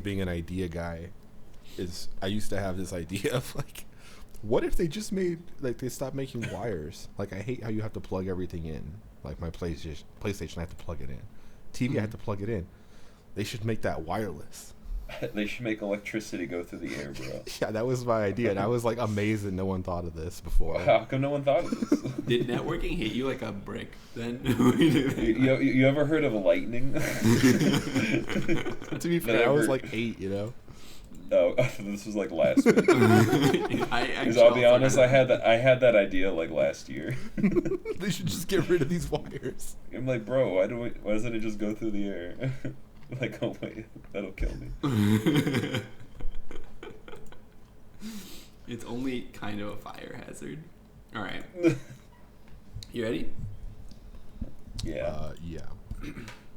of being an idea guy is I used to have this idea of like, what if they just made like they stopped making wires? Like I hate how you have to plug everything in. Like my PlayStation, I have to plug it in. TV, I have to plug it in. They should make that wireless. They should make electricity go through the air, bro. Yeah, that was my idea, and I was like amazed that no one thought of this before. How come no one thought of this? Did networking hit you like a brick then? you ever heard of lightning? To be fair, I was like 8, you know. Oh, this was like last week. Because I'll be honest, I had that idea like last year. They should just get rid of these wires. I'm like, bro, why doesn't it just go through the air? Like, oh wait, that'll kill me. It's only kind of a fire hazard. All right. You ready? Yeah. Yeah.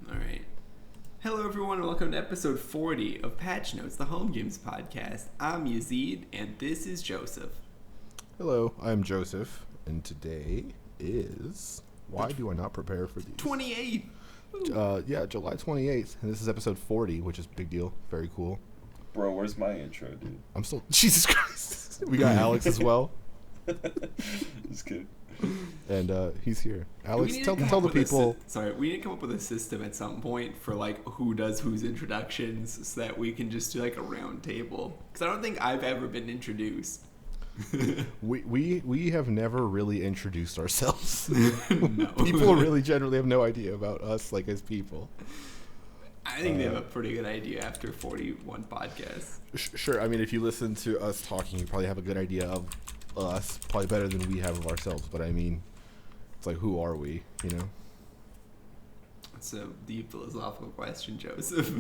All right. Hello, everyone, and welcome to episode 40 of Patch Notes, the Homegames podcast. I'm Yazeed, and this is Joseph. Hello, I'm Joseph, and today is... Why do I not prepare for these? 28! Yeah, July 28th, and this is episode 40, which is a big deal. Very cool. Bro, where's my intro, dude? I'm still... Jesus Christ. We got Alex as well. Just kidding. And he's here. Alex, tell the people... We need to come up with a system at some point for, like, who does whose introductions so that we can just do, like, a round table. Because I don't think I've ever been introduced. we have never really introduced ourselves. No. People really generally have no idea about us, like, as people. I think they have a pretty good idea after 41 podcasts. Sure. I mean, if you listen to us talking, you probably have a good idea of us, probably better than we have of ourselves. But I mean, it's like, who are we, you know? It's a deep philosophical question, Joseph.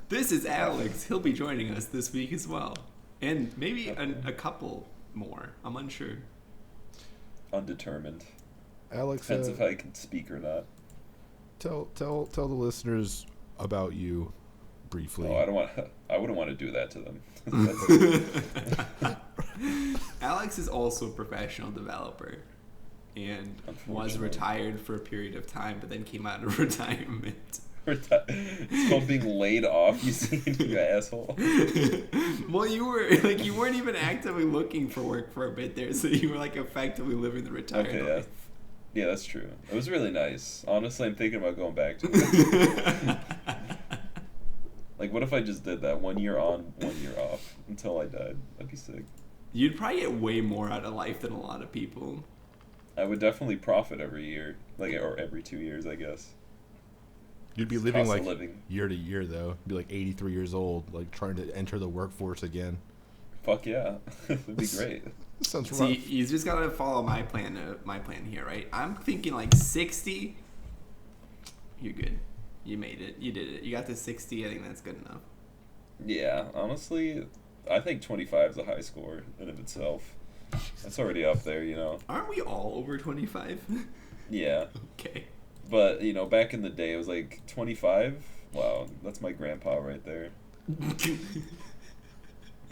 This is Alex. He'll be joining us this week as well. And maybe a couple more. I'm unsure. Undetermined. Alex, depends if I can speak or not. Tell the listeners about you briefly. Oh, I wouldn't want to do that to them. Alex is also a professional developer and was retired for a period of time, but then came out of retirement. It's called being laid off, you see, you asshole. Well, you weren't even actively looking for work for a bit there, so you were like effectively living the retired life. Yeah, that's true. It was really nice. Honestly, I'm thinking about going back to it. Like, what if I just did that? 1 year on, 1 year off until I died? That'd be sick. You'd probably get way more out of life than a lot of people. I would definitely profit every year, or every 2 years, I guess. You'd be living like year to year, though. You'd be like 83 years old, like trying to enter the workforce again. Fuck yeah. That'd be great. Sounds rough. See, you just gotta follow my plan here, right? I'm thinking like 60. You're good. You made it. You did it. You got to 60. I think that's good enough. Yeah, honestly, I think 25 is a high score in of itself. That's already up there, you know. Aren't we all over 25? Yeah. Okay. But, you know, back in the day, it was like 25. Wow, that's my grandpa right there.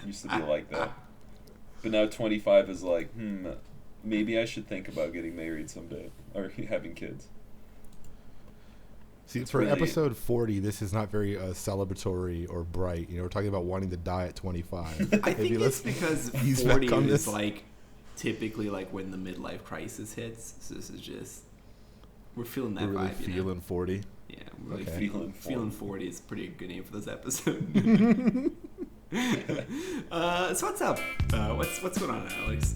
Used to be like that. But now 25 is like, maybe I should think about getting married someday or having kids. See, for episode 40, this is not very celebratory or bright. You know, we're talking about wanting to die at 25. I think it's because 40 is like typically like when the midlife crisis hits. So this is just we're feeling that really vibe. Feeling 40. Yeah, we're really feeling 40. Feeling 40 is a pretty good name for this episode. So what's up? What's going on, Alex?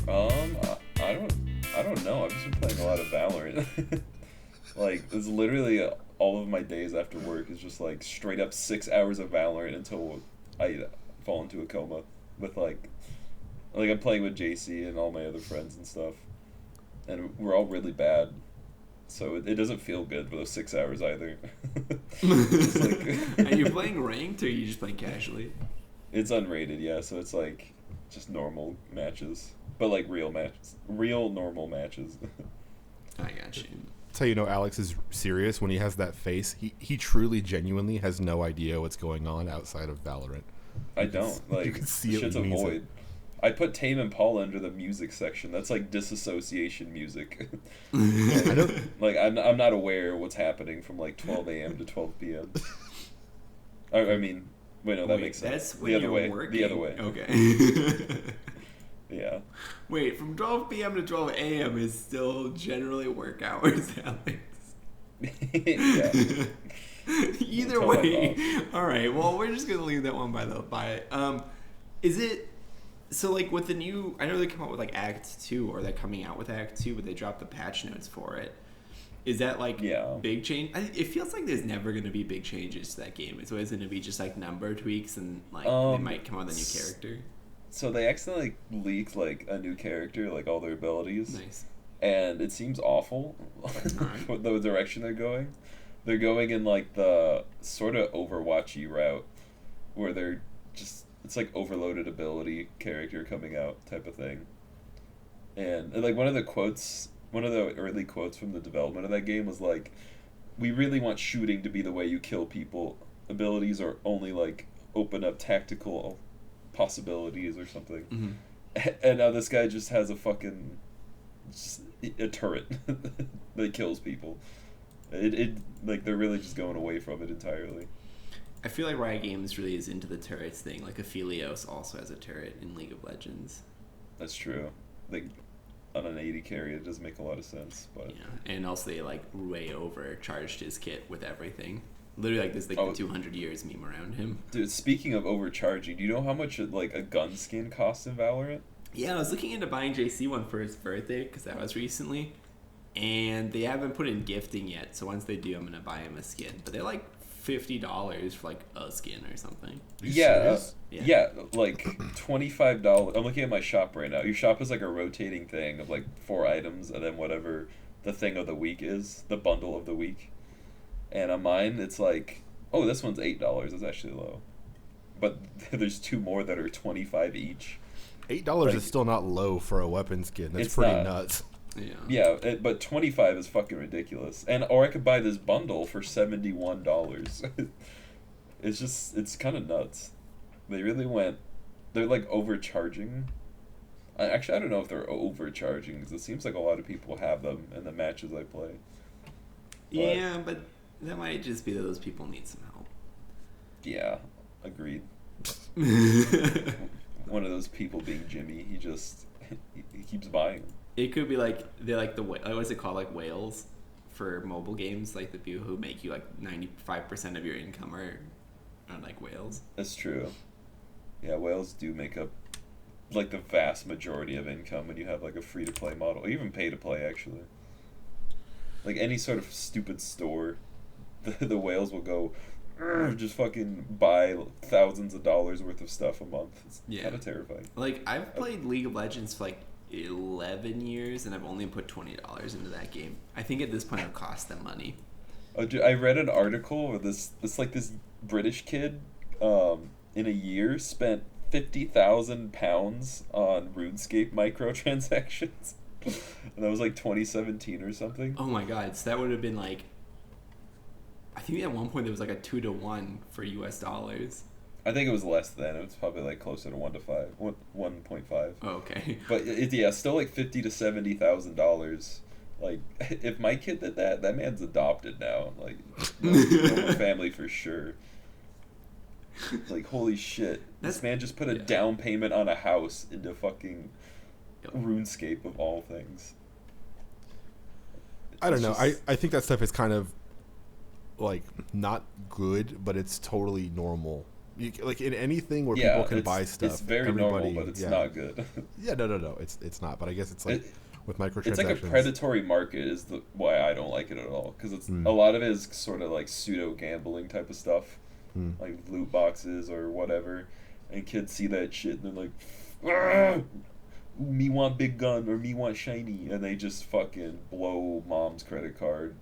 I don't know. I've just been playing a lot of Valorant. Like, it's literally all of my days after work is just like straight up 6 hours of Valorant until I fall into a coma with like I'm playing with JC and all my other friends and stuff, and we're all really bad. So it doesn't feel good for those 6 hours either. Are you playing ranked or are you just playing casually? It's unrated, yeah. So it's like just normal matches, but like real normal matches. I got you. That's how you know Alex is serious when he has that face. He truly, genuinely has no idea what's going on outside of Valorant. I don't. Like, you can see shit's a void. I put Tame Impala under the music section. That's like disassociation music. I don't, like I'm not aware of what's happening from like 12 a.m. to 12 p.m. I mean, wait, no, that makes sense. That's when the other you're way. working. The other way. Okay. Yeah. Wait, from 12 p.m. to 12 a.m. is still generally work hours, Alex. Yeah. Either Tell my way, all right. Well, we're just gonna leave that one by. Is it so like with the new? I know they come out with like Act 2, or they're coming out with Act 2, but they dropped the patch notes for it. Is that like big change? It feels like there's never gonna be big changes to that game. It's always gonna be just like number tweaks and like they might come out with a new character. So they accidentally leaked like a new character, like all their abilities. Nice. And it seems awful Right. the direction they're going. They're going in like the sort of Overwatchy route where they're just it's like overloaded ability character coming out type of thing. And like one of the early quotes from the development of that game was like, we really want shooting to be the way you kill people. Abilities are only like open up tactical possibilities or something. Mm-hmm. And now this guy just has a turret that kills people. It like they're really just going away from it entirely. I feel like Riot Games really is into the turrets thing. Like Aphelios also has a turret in League of Legends. That's true. Like on an 80 carry, it does make a lot of sense. But yeah, and also they like way overcharged his kit with everything. Literally, like there's like the 200 years meme around him. Dude, speaking of overcharging, do you know how much like a gun skin costs in Valorant? Yeah, I was looking into buying JC one for his birthday because that was recently, and they haven't put in gifting yet. So once they do, I'm gonna buy him a skin. But they're like $50 for like a skin or something. Yeah, like $25. I'm looking at my shop right now. Your shop is like a rotating thing of like 4 items, and then whatever the thing of the week is, the bundle of the week. And on mine, it's like, oh, this one's $8. It's actually low, but there's 2 more that are $25 each. $8 is still not low for a weapon skin. That's it's pretty not. Nuts. Yeah, but $25 is fucking ridiculous. Or I could buy this bundle for $71. It's kind of nuts. They really they're like overcharging. I don't know if they're overcharging because it seems like a lot of people have them in the matches I play. Yeah, but that might just be that those people need some help. Yeah, agreed. One of those people being Jimmy, he keeps buying them. It could be like they're like what's it called, like whales for mobile games, like the people who make you like 95% of your income are like whales. That's true. Yeah, whales do make up like the vast majority of income when you have like a free to play model, or even pay to play actually. Like any sort of stupid store, the whales will go just fucking buy thousands of dollars worth of stuff a month. It's kind of terrifying. Like I've played League of Legends for like 11 years and I've only put $20 into that game. I think at this point it'll cost them money. Oh, dude, I read an article where this British kid in a year spent £50,000 on RuneScape microtransactions. And that was like 2017 or something. Oh my god, so that would have been like, I think at one point there was like a 2-to-1 for US dollars. I think it was less than. It was probably like closer to 1.5. Oh, okay. But still like $50,000 to $70,000. Like, if my kid did that, that man's adopted now. Like, no family for sure. Like, holy shit. This man just put a down payment on a house into fucking RuneScape of all things. I don't know. I think that stuff is kind of like not good, but it's totally normal. Like in anything where people can buy stuff, it's very normal, but it's not good. No, it's not. But I guess it's like with microtransactions. It's like a predatory market is why I don't like it at all, because it's a lot of it is sort of like pseudo gambling type of stuff, like loot boxes or whatever, and kids see that shit and they're like, me want big gun or me want shiny, and they just fucking blow mom's credit card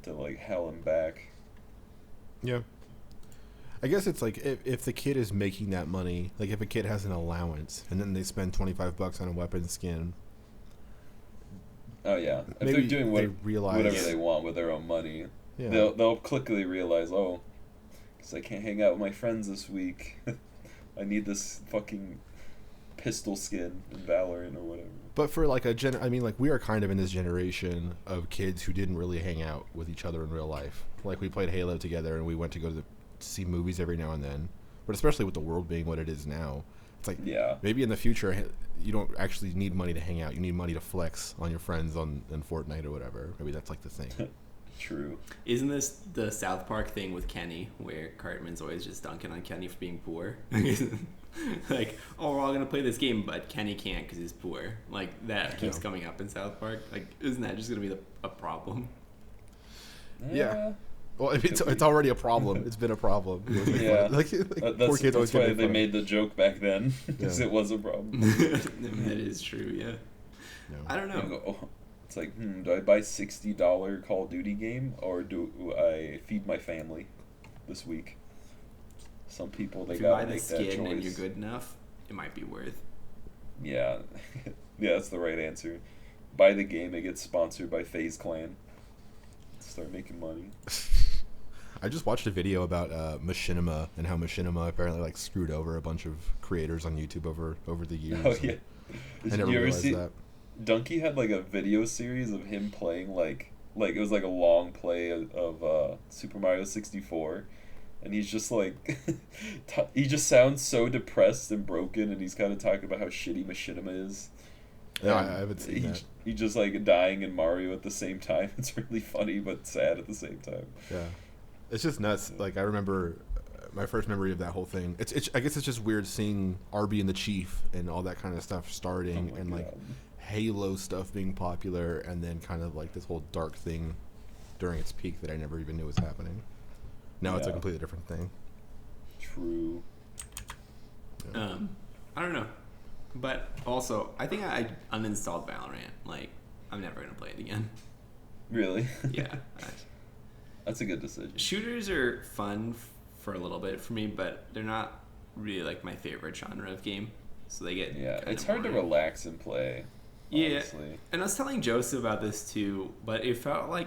to like hell and back. Yeah. I guess it's like if the kid is making that money, like if a kid has an allowance and then they spend $25 on a weapon skin. Oh yeah, if they're doing whatever they want with their own money, they'll quickly realize, oh, because I can't hang out with my friends this week, I need this fucking pistol skin in Valorant or whatever. But for like I mean, like we are kind of in this generation of kids who didn't really hang out with each other in real life. Like we played Halo together and we went to go to see movies every now and then, but especially with the world being what it is now, it's like Yeah. maybe in the future you don't actually need money to hang out. You need money to flex on your friends in Fortnite or whatever. Maybe that's like the thing. True. Isn't this the South Park thing with Kenny, where Cartman's always just dunking on Kenny for being poor? Like, oh, we're all gonna play this game, but Kenny can't because he's poor. Like that keeps coming up in South Park. Like, isn't that just gonna be a problem? Yeah. Well, it's already a problem. It's been a problem. Yeah. Like poor kids always that's why get they made the joke back then, because it was a problem. That is true. Yeah. No. I don't know. You go, it's like, do I buy $60 Call of Duty game, or do I feed my family this week? Some people, they If you buy gotta the make that choice. skin and you're good enough, it might be worth. Yeah. Yeah, that's the right answer. Buy the game, it gets sponsored by FaZe Clan. Start making money. I just watched a video about Machinima and how Machinima apparently like screwed over a bunch of creators on YouTube over the years. Oh, yeah. I Did never you ever realized see that. Donkey had like a video series of him playing like it was like a long play of Super Mario 64, and he's just like he just sounds so depressed and broken, and he's kind of talking about how shitty Machinima is. No, I haven't seen that. He just like dying in Mario at the same time. It's really funny but sad at the same time. Yeah, it's just nuts. Like I remember my first memory of that whole thing. It's I guess it's just weird seeing Arby and the Chief and all that kind of stuff starting, and like Halo stuff being popular, and then kind of like this whole dark thing during its peak that I never even knew was happening. Now it's a completely different thing. True. I don't know, but also I think I uninstalled Valorant. Like, I'm never gonna play it again. Really? Yeah. That's a good decision. Shooters are fun for a little bit for me, but they're not really like my favorite genre of game. So they get it's hard to relax and play. Yeah, honestly. And I was telling Joseph about this too, but it felt like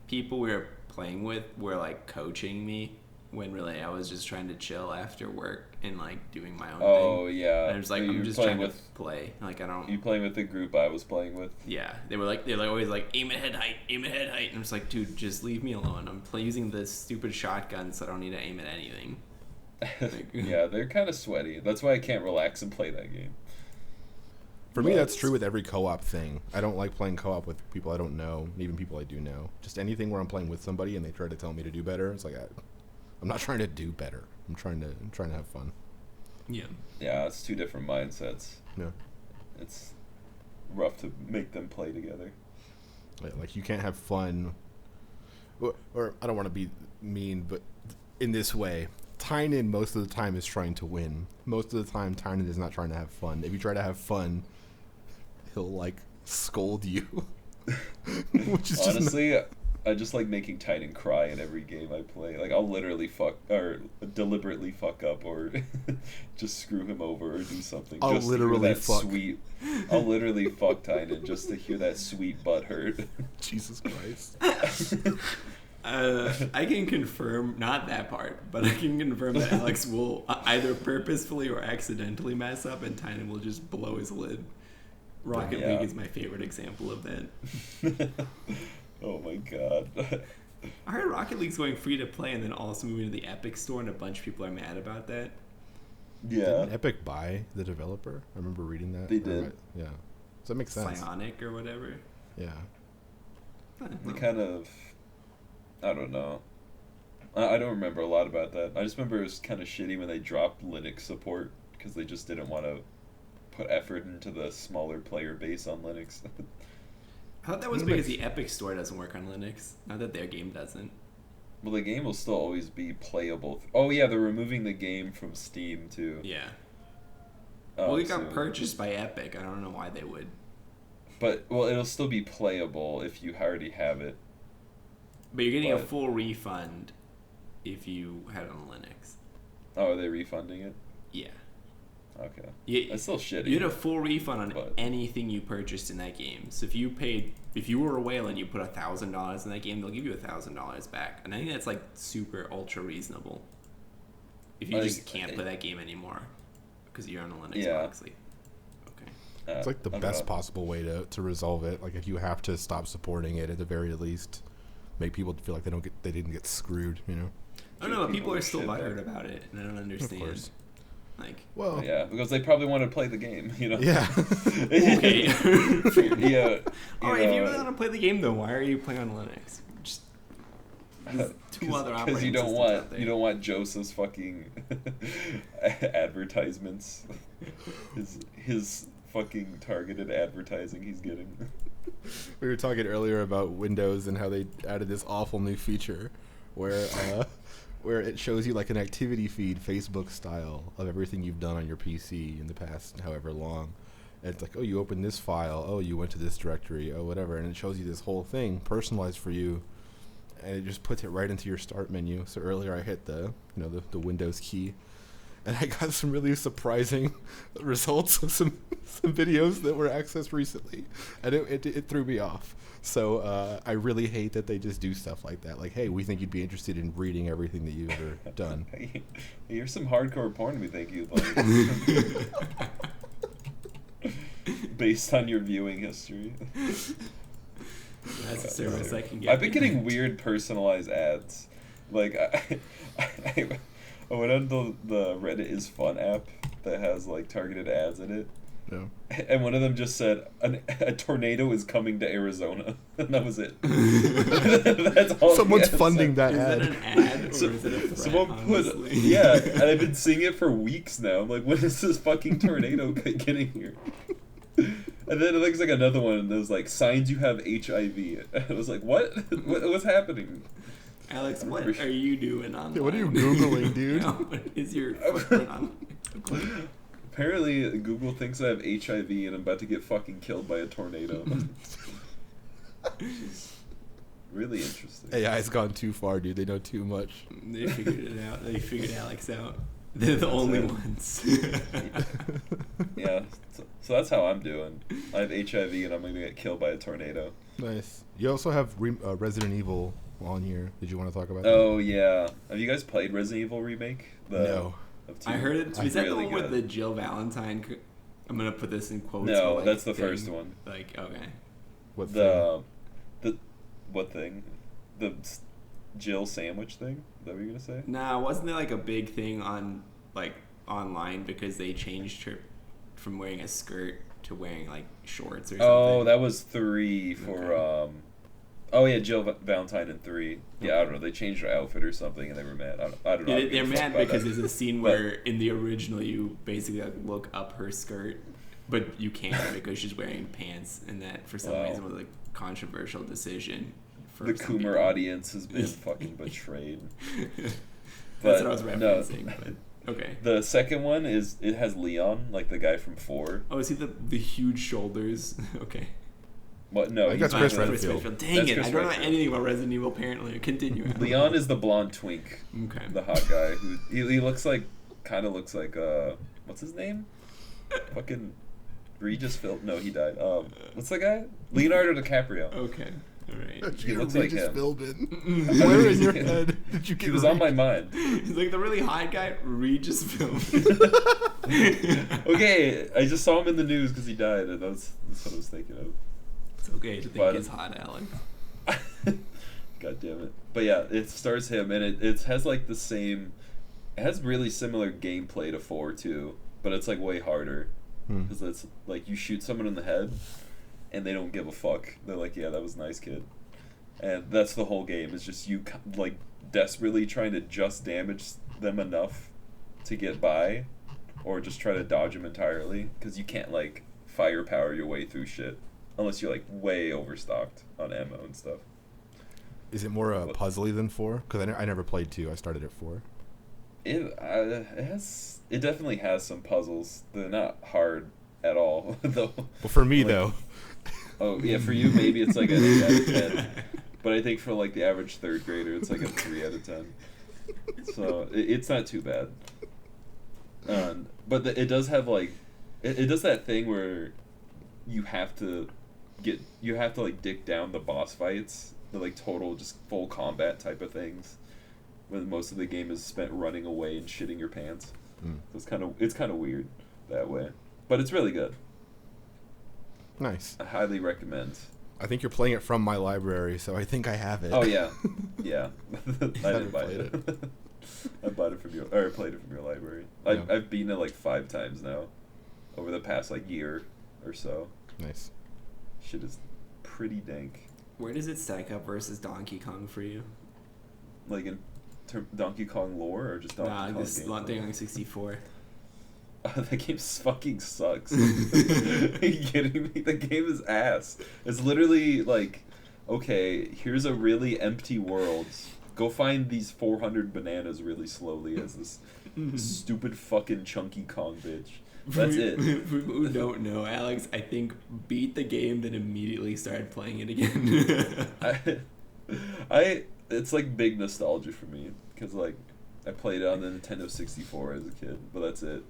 people we were playing with were like coaching me when really I was just trying to chill after work and like doing my own thing. Oh yeah. And I was like, I'm just trying to play. Like I don't. You playing with the group I was playing with? Yeah, they're like always like aim at head height, and I'm just like, dude, just leave me alone. I'm using this stupid shotgun, so I don't need to aim at anything. Like, yeah, they're kind of sweaty. That's why I can't relax and play that game. For me, that's true with every co-op thing. I don't like playing co-op with people I don't know, even people I do know. Just anything where I'm playing with somebody and they try to tell me to do better. It's like I'm not trying to do better. I'm trying to have fun. Yeah. Yeah, it's two different mindsets. Yeah. It's rough to make them play together. Yeah, like you can't have fun. Or I don't want to be mean, but in this way, Tynan most of the time is trying to win. Most of the time, Tynan is not trying to have fun. If you try to have fun, he'll like scold you. Which is honestly, I just like making Titan cry in every game I play. Like I'll literally deliberately fuck up or just screw him over or do something. I'll just literally to hear that I'll literally fuck Titan just to hear that sweet butt hurt. Jesus Christ. I can confirm, not that part, but I can confirm that Alex will either purposefully or accidentally mess up, and Tynan will just blow his lid. Rocket League is my favorite example of that. Oh my god. I heard Rocket League's going free to play and then also moving to the Epic Store, and a bunch of people are mad about that. Yeah. Didn't Epic buy the developer? I remember reading that. They did. Yeah. So that makes sense. Psionic or whatever. Yeah. They kind of... I don't know. I don't remember a lot about that. I just remember it was kind of shitty when they dropped Linux support because they just didn't want to put effort into the smaller player base on Linux. I thought that was because the Epic Store doesn't work on Linux. Not that their game doesn't. Well, the game will still always be playable. Oh yeah, they're removing the game from Steam too. Yeah. Oh, Well, it got purchased by Epic. I don't know why they would. But, well, it'll still be playable if you already have it. But you're getting a full refund if you had it on Linux. Oh, are they refunding it? Yeah. Okay. Yeah, That's still shitty. You get a full refund on anything you purchased in that game. So if you were a whale and you put $1,000 in that game, they'll give you $1,000 back. And I think that's like super ultra reasonable. If you just can't play that game anymore because you're on a Linux box. Like, okay. It's like the best possible way to resolve it. Like if you have to stop supporting it, at the very least, make people feel like they didn't get screwed. You know. I don't know, but people are who still shit butthurt that. about it, and I don't understand. course. Like, Well, Yeah, because they probably want to play the game, you know. yeah. okay. Yeah. All right, if you really want to play the game, though, why are you playing on Linux? Just there's two other operating Because you don't systems want out there. Joseph's fucking advertisements. His fucking targeted advertising he's getting. We were talking earlier about Windows and how they added this awful new feature where it shows you like an activity feed, Facebook style, of everything you've done on your PC in the past however long. And it's like, oh, you opened this file. Oh, you went to this directory. Oh, whatever. And it shows you this whole thing personalized for you. And it just puts it right into your start menu. So earlier I hit the Windows key. And I got some really surprising results of some videos that were accessed recently. And it threw me off. So I really hate that they just do stuff like that. Like, hey, we think you'd be interested in reading everything that you've ever done. You're some hardcore porn we think you'd like. Based on your viewing history. That's a service I can get. I've been getting weird personalized ads. Like, I went on the Reddit is Fun app that has, like, targeted ads in it. No. And one of them just said, a tornado is coming to Arizona. And that was it. That's all. Someone's funding that Is ad. that an ad or is it a threat, Someone honestly? yeah, and I've been seeing it for weeks now. I'm like, when is this fucking tornado getting here? And then it looks like another one, and there's like, signs you have HIV. I was like, what? What's happening? Alex, what are you doing online? Yeah, what are you Googling, dude? What is your footprint on Google? Apparently, Google thinks I have HIV and I'm about to get fucking killed by a tornado. Which is really interesting. AI's gone too far, dude. They know too much. They figured it out. They figured Alex out. They're the only ones. Yeah, so that's how I'm doing. I have HIV and I'm going to get killed by a tornado. Nice. You also have Resident Evil on here. Did you want to talk about that? Oh, yeah. Have you guys played Resident Evil Remake? No. I heard it. Is that really the one with good. the Jill Valentine? I'm going to put this in quotes. No, but, like, that's the thing. first one. Like, okay. What What thing? The Jill sandwich thing? Is that what you're going to say? Nah, wasn't there like a big thing on like online because they changed her from wearing a skirt to wearing like shorts or something? Oh, that was 3 for Okay. Oh yeah, Jill Valentine in 3. Yeah, I don't know. They changed her outfit or something, and they were mad. I don't know. Yeah, they're mad because there's a scene But- where in the original you basically like look up her skirt, but you can't because she's wearing pants, and that for some Wow. reason was a controversial decision. For the some Coomer people. audience has been fucking betrayed. That's But, what I was no. referencing. But okay. The second one it has Leon, like the guy from 4. Oh, is he the huge shoulders? Okay. What? No, I think he's that's Chris not- Redfield. Dang That's it! Chris I don't know Redfield. anything about Resident Evil. Apparently, continue. Leon is the blonde twink, Okay. the hot guy who he looks like, kind of looks like what's his name? Fucking Regis Phil. No, he died. What's the guy? Leonardo DiCaprio. Okay. All right. He looks like him. Philbin. Where in your head did you get He was on my mind. He's like the really hot guy, Regis Philbin. Okay, I just saw him in the news because he died, and that's what I was thinking of. It's okay to think But- he's hot, Alex. God damn it. But yeah, it stars him, and it has like the same. It has really similar gameplay to 4 too, but it's like way harder because it's like you shoot someone in the head, and they don't give a fuck. They're like, yeah, that was nice, kid. And that's the whole game. Is just you like desperately trying to just damage them enough to get by, or just try to dodge them entirely because you can't like firepower your way through shit unless you're like way overstocked on ammo and stuff. Is it more puzzly than 4? Because I never played 2. I started at 4. It definitely has some puzzles. They're not hard at all, though. Well, for me Like- though, Oh yeah, for you maybe it's like an 8 out of 10, but I think for like the average 3rd grader, it's like a 3 out of 10. So it's not too bad. But it does have like, it does that thing where you have to like dig down the boss fights, the like total just full combat type of things, when most of the game is spent running away and shitting your pants. So it's kind of weird that way, but it's really good. nice. I highly recommend. I think you're playing it from my library, so I think I have it. Oh yeah, yeah. I Haven't didn't buy played it. I bought it from your, or I played it from your library. Yeah. I've beaten it like 5 times now, over the past like year or so. Nice. Shit is pretty dank. Where does it stack up versus Donkey Kong for you? Like in Donkey Kong lore or just Donkey Kong this gameplay? Donkey Kong 64. That game fucking sucks. Are you kidding me? The game is ass. It's literally like, okay, here's a really empty world. Go find these 400 bananas really slowly as this stupid fucking Chunky Kong bitch. That's it. For people who don't know, Alex, I think, beat the game, then immediately started playing it again. It's like big nostalgia for me because like I played it on the Nintendo 64 as a kid, but that's it.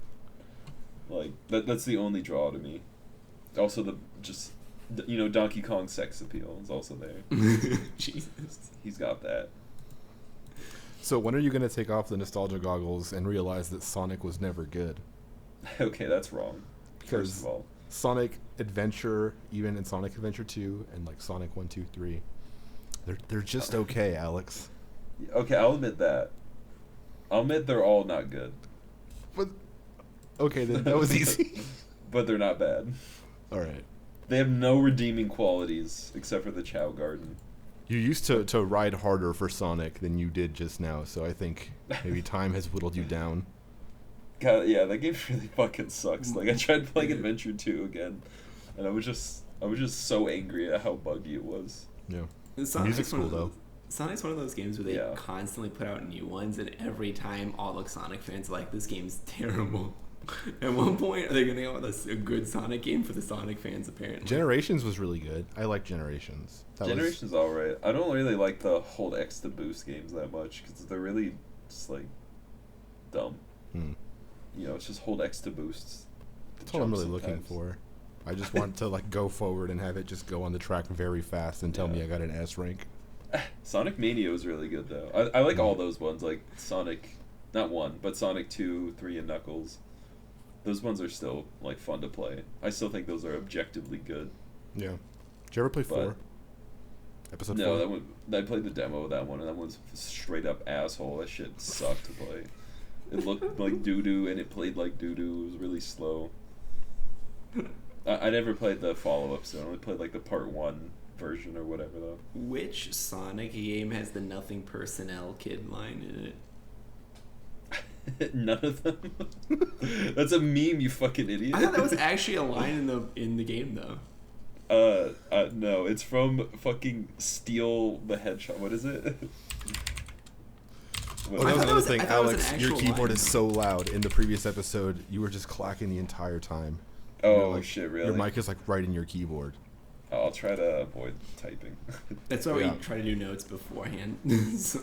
Like that's the only draw to me. Also Donkey Kong sex appeal is also there. Jesus. He's got that. So when are you gonna take off the nostalgia goggles and realize that Sonic was never good? Okay, that's wrong. Because First of all, Sonic Adventure, even in Sonic Adventure 2 and like Sonic 1, 2, 3, they're just okay, Alex. okay, I'll admit that. I'll admit they're all not good, But okay, then that was easy. but they're not bad. All right. They have no redeeming qualities except for the Chow Garden. You used to ride harder for Sonic than you did just now, so I think maybe time has whittled you down. God, yeah, that game really fucking sucks. Like I tried playing Adventure 2 again, and I was just so angry at how buggy it was. Yeah. Sonic's Music's one cool of though. those- Sonic's one of those games where they Yeah. constantly put out new ones, and every time all the Sonic fans are like, this game's terrible. At one point, are they going to come out with a good Sonic game for the Sonic fans, apparently? Generations was really good. I like Generations. Generation's alright. I don't really like the hold X to boost games that much because they're really just like dumb. You know, it's just hold X to boost. That's all I'm really Jump looking sometimes. for. I just want to like go forward and have it just go on the track very fast and tell me Yeah. I got an S rank. Sonic Mania was really good though. I like all those ones, like Sonic, not 1, but Sonic 2, 3, and Knuckles. Those ones are still like fun to play. I still think those are objectively good. Yeah. Did you ever play But- 4? Episode 4? No, that one. I played the demo of that one, and that one's straight up asshole. That shit sucked to play. It looked like doo doo, and it played like doo doo. It was really slow. I never played the follow up, so I only played like the part 1 version or whatever though. Which Sonic game has the nothing personnel kid line in it? None of them. That's a meme, you fucking idiot. I thought that was actually a line in the game, though. No, it's from fucking Steel the Hedgehog. What is it? Oh, I that was thought another it was- thing, I thought it was an Alex. Your actual keyboard line. is so loud. In the previous episode, you were just clacking the entire time. Oh, like, shit, really? Your mic is like right in your keyboard. I'll try to avoid typing. That's why Yeah. we try to do notes beforehand. So,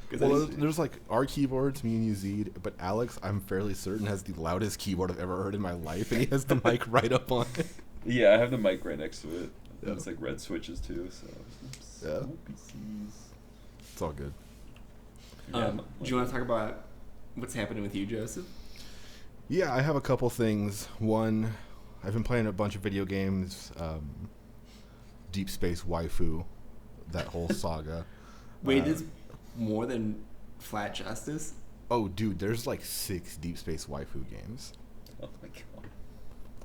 'cause Well, I- there's like our keyboards, me and Yazeed, but Alex, I'm fairly certain, has the loudest keyboard I've ever heard in my life, and he has the mic right up on it. Yeah, I have the mic right next to it. Yeah. It's like red switches too, so. Oops. Yeah. Oopsies. It's all good. Yeah, do you want to talk about what's happening with you, Joseph? Yeah, I have a couple things. One, I've been playing a bunch of video games, Deep Space Waifu, that whole saga. Wait, there's more than Flat Justice? Oh, dude, there's like 6 Deep Space Waifu games. Oh my god.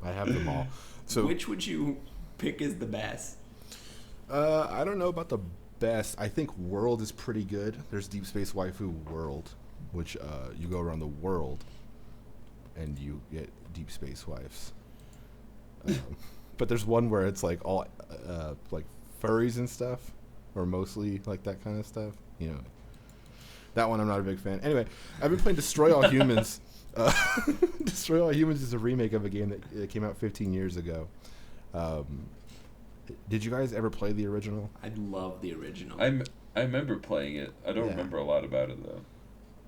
I have them all. So Which would you pick as the best? I don't know about the best. I think World is pretty good. There's Deep Space Waifu World, which you go around the world and you get Deep Space wives. But there's one where it's like all like furries and stuff, or mostly like that kind of stuff. You know, that one I'm not a big fan. Anyway, I've been playing Destroy All Humans. Destroy All Humans is a remake of a game that came out 15 years ago. Did you guys ever play the original? I love the original. I remember playing it. I don't Yeah. remember a lot about it though.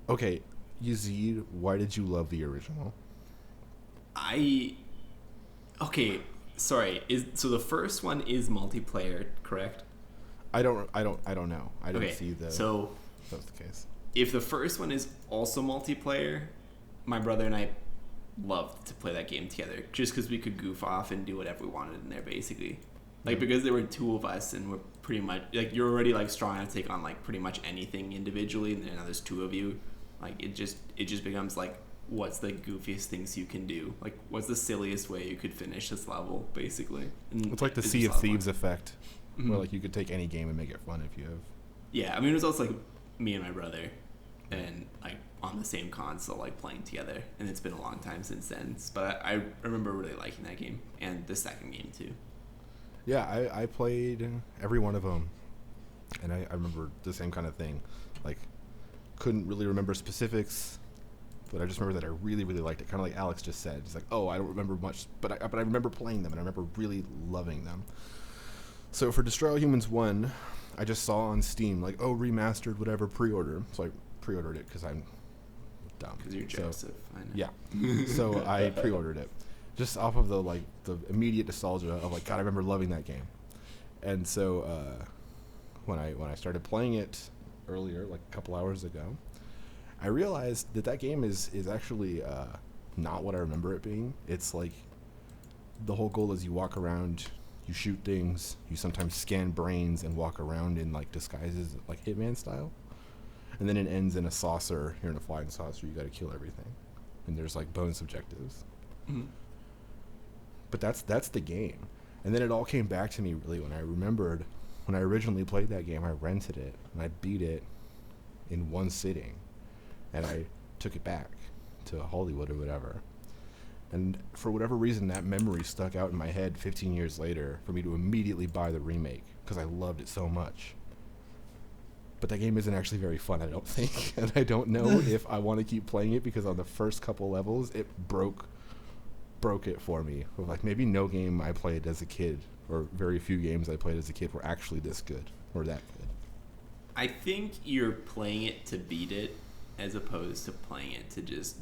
Okay, Yazeed, why did you love the original? Okay, sorry. So the first one is multiplayer, correct? I don't know. I didn't Okay, see the. so if that's the case. if the first one is also multiplayer, my brother and I loved to play that game together just because we could goof off and do whatever we wanted in there, basically. Like, because there were two of us, and we're pretty much like, you're already like strong enough to take on like pretty much anything individually, and then now there's two of you. Like, it just becomes like, what's the goofiest things you can do? Like, what's the silliest way you could finish this level, basically? And It's like the Sea of Thieves effect, where like you could take any game and make it fun if you have. Yeah, I mean, it was also like me and my brother, and like on the same console, like playing together, and it's been a long time since then. But I remember really liking that game, and the second game too. Yeah, I played every one of them, and I remember the same kind of thing. Like, couldn't really remember specifics, but I just remember that I really, really liked it. Kind of like Alex just said. It's like, oh, I don't remember much, but I remember playing them, and I remember really loving them. So for Destroy All Humans 1, I just saw on Steam, like, oh, remastered, whatever, pre-order. So I pre-ordered it because I'm dumb. Because you're Joseph, I know. Yeah. So I pre-ordered it. Just off of the immediate nostalgia of like, God, I remember loving that game. And so when I started playing it earlier, like a couple hours ago, I realized that game is actually not what I remember it being. It's like the whole goal is you walk around, you shoot things, you sometimes scan brains and walk around in like disguises like Hitman style. And then it ends in a saucer. You're in a flying saucer. You got to kill everything. And there's like bonus objectives. Mm-hmm. But that's the game. And then it all came back to me really when I remembered when I originally played that game. I rented it and I beat it in one sitting, and I took it back to Hollywood or whatever. And for whatever reason, that memory stuck out in my head 15 years later for me to immediately buy the remake because I loved it so much. But that game isn't actually very fun, I don't think. And I don't know if I want to keep playing it because on the first couple levels, it broke it for me. Like, maybe no game I played as a kid, or very few games I played as a kid, were actually this good or that good. I think you're playing it to beat it, as opposed to playing it to just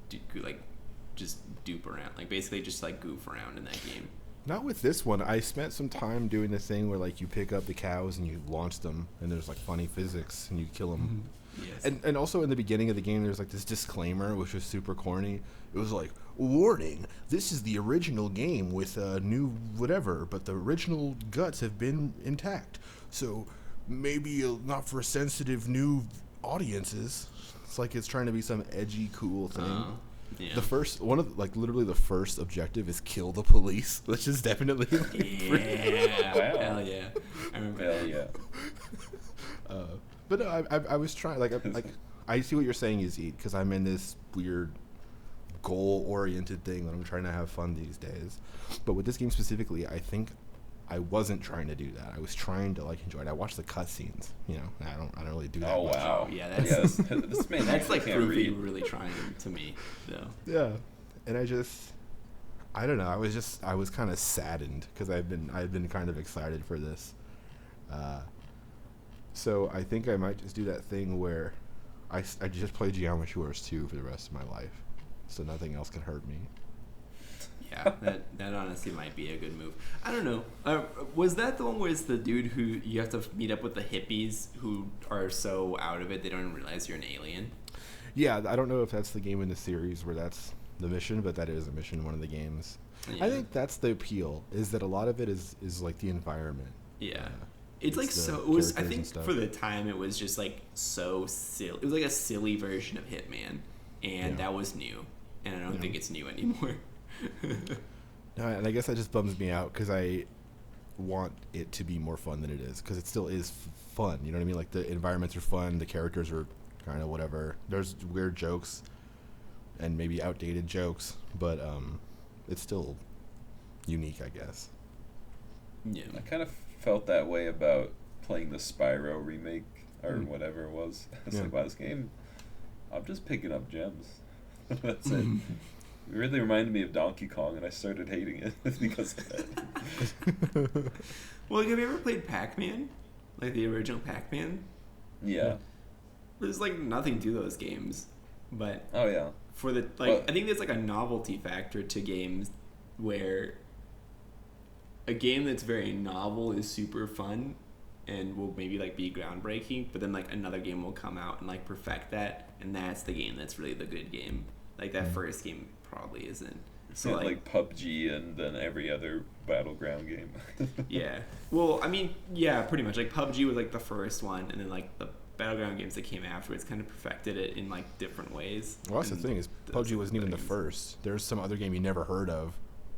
dupe around. Like, basically just like goof around in that game. Not with this one. I spent some time doing the thing where like you pick up the cows and you launch them, and there's like funny physics, and you kill them. Yes. And also in the beginning of the game, there's like this disclaimer, which was super corny. It was like, warning, this is the original game with new whatever, but the original guts have been intact. So maybe not for sensitive new audiences. It's like it's trying to be some edgy, cool thing. Yeah. The first one of like the first objective is kill the police, which is definitely yeah. Wow. Hell yeah. I remember. Hell yeah. But no, I was trying like I see what you're saying, Yazeed, because I'm in this weird goal-oriented thing that I'm trying to have fun these days. But with this game specifically, I think I wasn't trying to do that. I was trying to like enjoy it. I watched the cutscenes, you know. I don't really do that. Oh much. wow. Yeah, Yes. This man that's like can't proof read. you were really trying to me, though. Yeah, and I don't know. I was kind of saddened because I've been kind of excited for this. So I think I might just do that thing where I just play Geometry Wars 2 for the rest of my life, so nothing else can hurt me. Yeah, that honestly might be a good move. I don't know. Was that the one where it's the dude who you have to meet up with the hippies who are so out of it they don't even realize you're an alien? Yeah, I don't know if that's the game in the series where that's the mission, but that is a mission in one of the games. Yeah. I think that's the appeal, is that a lot of it is like the environment. Yeah. It's like the so. It was. I characters think and stuff. for the time it was just like so silly. It was like a silly version of Hitman, and Yeah. that was new. And I don't Yeah. think it's new anymore. No, and I guess that just bums me out because I want it to be more fun than it is, because it still is fun. You know what I mean? Like, the environments are fun, the characters are kind of whatever. There's weird jokes and maybe outdated jokes, but it's still unique, I guess. Yeah. I kind of felt that way about playing the Spyro remake or whatever it was. It's Yeah. like, wow, this game, I'm just picking up gems. That's it. It really reminded me of Donkey Kong, and I started hating it because of that. Well, have you ever played Pac-Man? Like the original Pac-Man? Yeah. There's like nothing to those games, but Oh, yeah. for the Well- I think there's like a novelty factor to games where a game that's very novel is super fun and will maybe like be groundbreaking, but then like another game will come out and like perfect that, and that's the game that's really the good game. Like that first game probably isn't. So Yeah, like PUBG and then every other battleground game. yeah. Well, I mean, yeah, pretty much. Like PUBG was like the first one, and then like the battleground games that came afterwards kind of perfected it in like different ways. Well, that's the And thing is those PUBG are wasn't even the things. first. There's some other game you never heard of,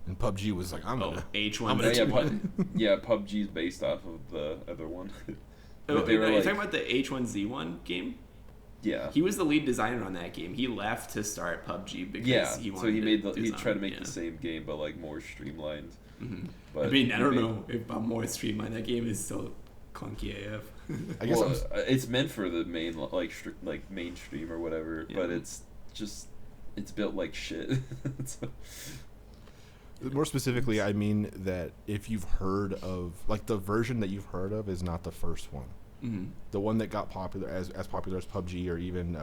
and PUBG was like, I'm Oh, gonna. H1. I'm gonna yeah, H1. yeah, PUBG's based off of the other one. Oh, But they were you're like, talking about the H1Z1 game? yeah, He was the lead designer on that game. He left to start PUBG because yeah. he wanted So he made to he design, tried to make yeah. the same game, but like more streamlined. Mhm. But I mean, I he don't made- know if I'm more streamlined. That game is so clunky AF. I guess Well, it's meant for the main like mainstream or whatever, but Yeah. it's just it's built like shit. So- More specifically, I mean that if you've heard of like the version that you've heard of is not the first one. Mhm. The one that got popular as popular as PUBG or even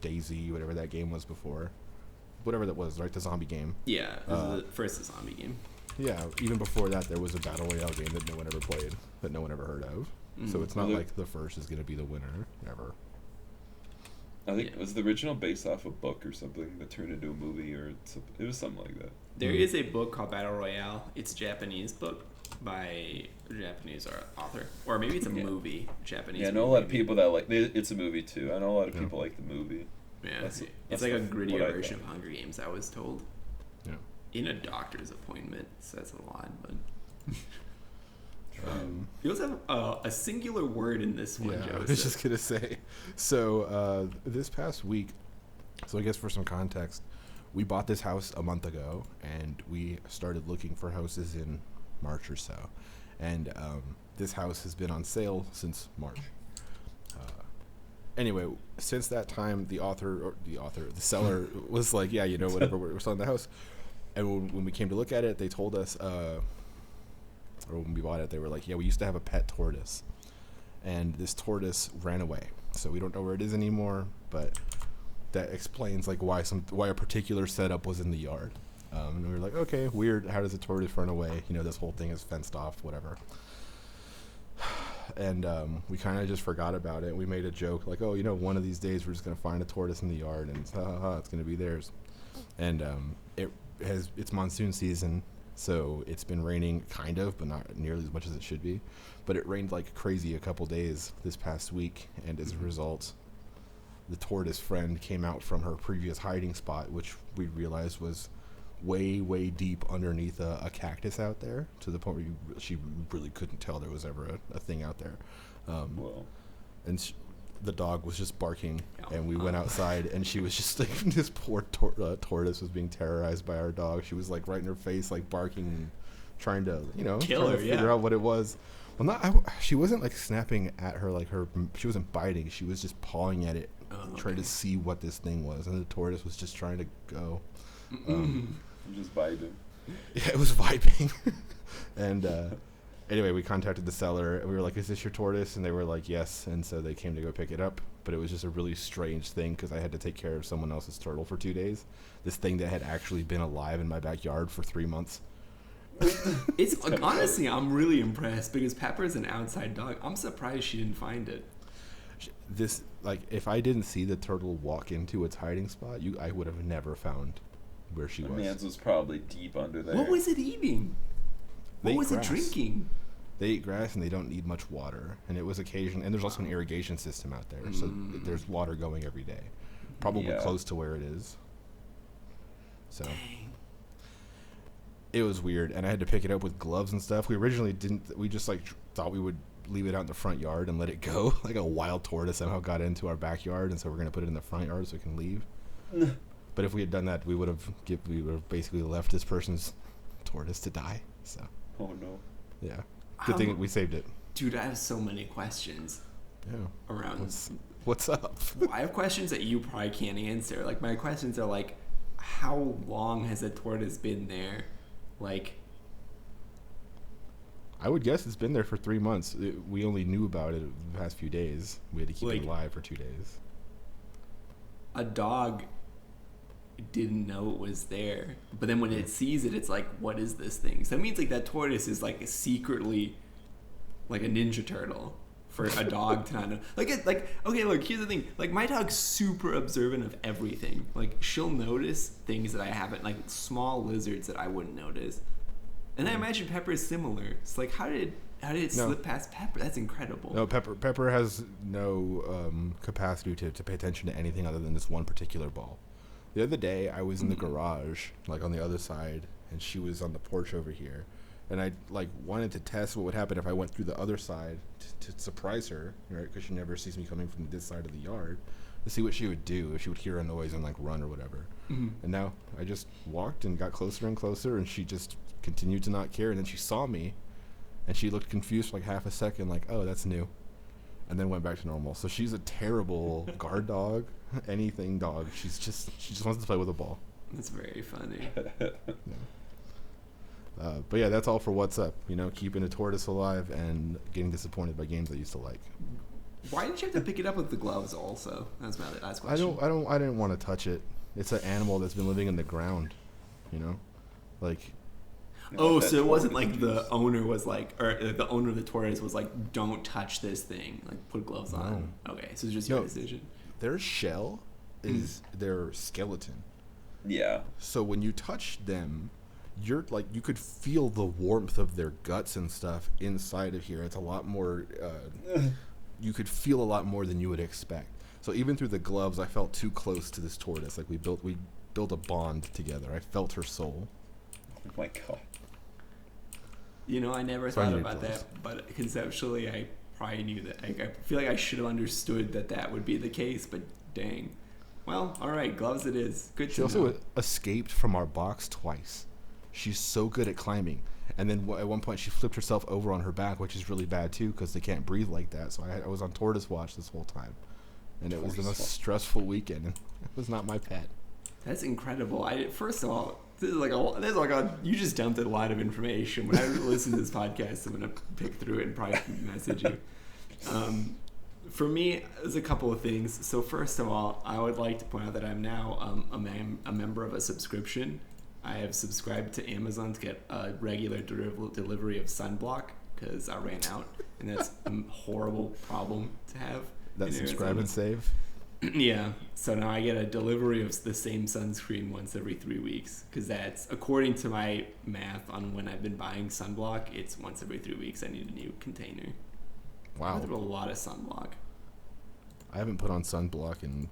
Daisy, whatever that game was before, whatever that was, right? The zombie game. Yeah, this is the first zombie game. Yeah, even before that, there was a battle royale game that no one ever played, that no one ever heard of. So Mhm. it's not Well, like the first is going to be the winner ever. I think Yeah. was the original based off a book or something that turned into a movie or it was something like that. There is a book called Battle Royale. It's a Japanese book by a Japanese author, or maybe it's a Yeah. movie. Japanese. Yeah, I know a lot of movie. people that like it's a movie too. I know a lot of Yeah. people like the movie. Yeah, That's- it's that's like a what grittier I version of thought. Hunger Games. I was told. Yeah. In a doctor's appointment says a lot, but You you also have a singular word in this one, Yeah, I Joseph. was just gonna say. So this past week, so I guess for some context, we bought this house a month ago, and we started looking for houses in March or so, and this house has been on sale since March. Anyway, since that time, the seller was like, "Yeah, whatever, we're selling the house." And when we came to look at it, they told us, or when we bought it, they were like, "Yeah, we used to have a pet tortoise, and this tortoise ran away. So we don't know where it is anymore, but that explains like why a particular setup was in the yard." And we were like, "Okay, weird. How does a tortoise run away? This whole thing is fenced off, whatever." And we kind of just forgot about it. We made a joke like, "Oh, one of these days we're just gonna find a tortoise in the yard, and it's gonna be theirs." And it's monsoon season, so it's been raining kind of, but not nearly as much as it should be. But it rained like crazy a couple days this past week, and as a result, the tortoise friend came out from her previous hiding spot, which we realized was way, way deep underneath a cactus out there, to the point where she really couldn't tell there was ever a thing out there. Well, And the dog was just barking, and we Oh. went outside, and she was just like, this poor tortoise was being terrorized by our dog. She was like right in her face, like barking, trying to Kill her, figure yeah. out what it was. Well, she wasn't like snapping at her, like she wasn't biting. She was just pawing at it, trying okay. to see what this thing was, and the tortoise was just trying to go. I'm just vibing. Yeah, it was vibing. And anyway, we contacted the seller, and we were like, "Is this your tortoise?" And they were like, "Yes." And so they came to go pick it up. But it was just a really strange thing because I had to take care of someone else's turtle for 2 days. This thing that had actually been alive in my backyard for 3 months. It's honestly, I'm really impressed because Pepper's an outside dog. I'm surprised she didn't find it. This, like, if I didn't see the turtle walk into its hiding spot, I would have never found where she The was. man's was probably deep under there. What was it eating? They What eat was it grass. drinking? They eat grass and they don't need much water. And it was occasion, and there's also an irrigation system out there, so there's water going every day, probably Yeah. close to where it is. So Dang. it was weird, and I had to pick it up with gloves and stuff. We originally didn't. We just thought we would leave it out in the front yard and let it go. Like a wild tortoise somehow got into our backyard, and so we're gonna put it in the front yard so it can leave. But if we had done that, we would have basically left this person's tortoise to die. So Oh no. yeah, good thing Um, we saved it. Dude, I have so many questions Yeah. around. What's up? I have questions that you probably can't answer. Like, my questions are like, how long has a tortoise been there? Like, I would guess it's been there for 3 months. We only knew about it the past few days. We had to keep it Like- alive for 2 days. a dog didn't know it was there, but then when it sees it, it's like, what is this thing? So that means like that tortoise is like secretly like a ninja turtle for a dog to not know. Okay, look, here's the thing. Like, my dog's super observant of everything. Like, she'll notice things that I haven't, like small lizards that I wouldn't notice. And I imagine Pepper is similar. It's like, how did it slip past Pepper? That's incredible. No, Pepper has no capacity to pay attention to anything other than this one particular ball. The other day, I was in the garage, like on the other side, and she was on the porch over here. And I like wanted to test what would happen if I went through the other side to surprise her, right? Because she never sees me coming from this side of the yard, to see what she would do if she would hear a noise and like run or whatever. And now I just walked and got closer and closer, and she just continued to not care. And then she saw me, and she looked confused for like half a second, like, "Oh, that's new," and then went back to normal. So she's a terrible guard dog, anything dog. She just wants to play with a ball. That's very funny. But yeah, that's all for what's up. You know, keeping a tortoise alive and getting disappointed by games I used to like. Why did you have to pick it up with the gloves? Also, that's my last question. I didn't want to touch it. It's an animal that's been living in the ground. You know, like. Oh, so it wasn't like the owner was like, or the owner of the tortoise was like, "Don't touch this thing. Like, put gloves on." Okay, so it's just your decision. Their shell is their skeleton. Yeah. So when you touch them, you're like, you could feel the warmth of their guts and stuff inside of here. It's a lot more. You could feel a lot more than you would expect. So even through the gloves, I felt too close to this tortoise. Like we built a bond together. I felt her soul. Oh my god. You know, I never thought about that, but conceptually, I probably knew that. I feel like I should have understood that would be the case, but dang. Well, all right, gloves it is. Good to know. She also escaped from our box twice. She's so good at climbing. And then at one point, she flipped herself over on her back, which is really bad, too, because they can't breathe like that. So I was on tortoise watch this whole time. And it was the most stressful weekend. And it was not my pet. That's incredible. First of all, you just dumped a lot of information. When I listen to this podcast, I'm gonna pick through it and probably message you. For me, there's a couple of things. So first of all, I would like to point out that I'm now a member of a subscription. I have subscribed to Amazon to get a regular delivery of sunblock because I ran out, and that's a horrible problem to have. That subscribe and save. Yeah, so now I get a delivery of the same sunscreen once every 3 weeks because that's, according to my math on when I've been buying sunblock, it's once every 3 weeks I need a new container. Wow. I put a lot of sunblock. I haven't put on sunblock in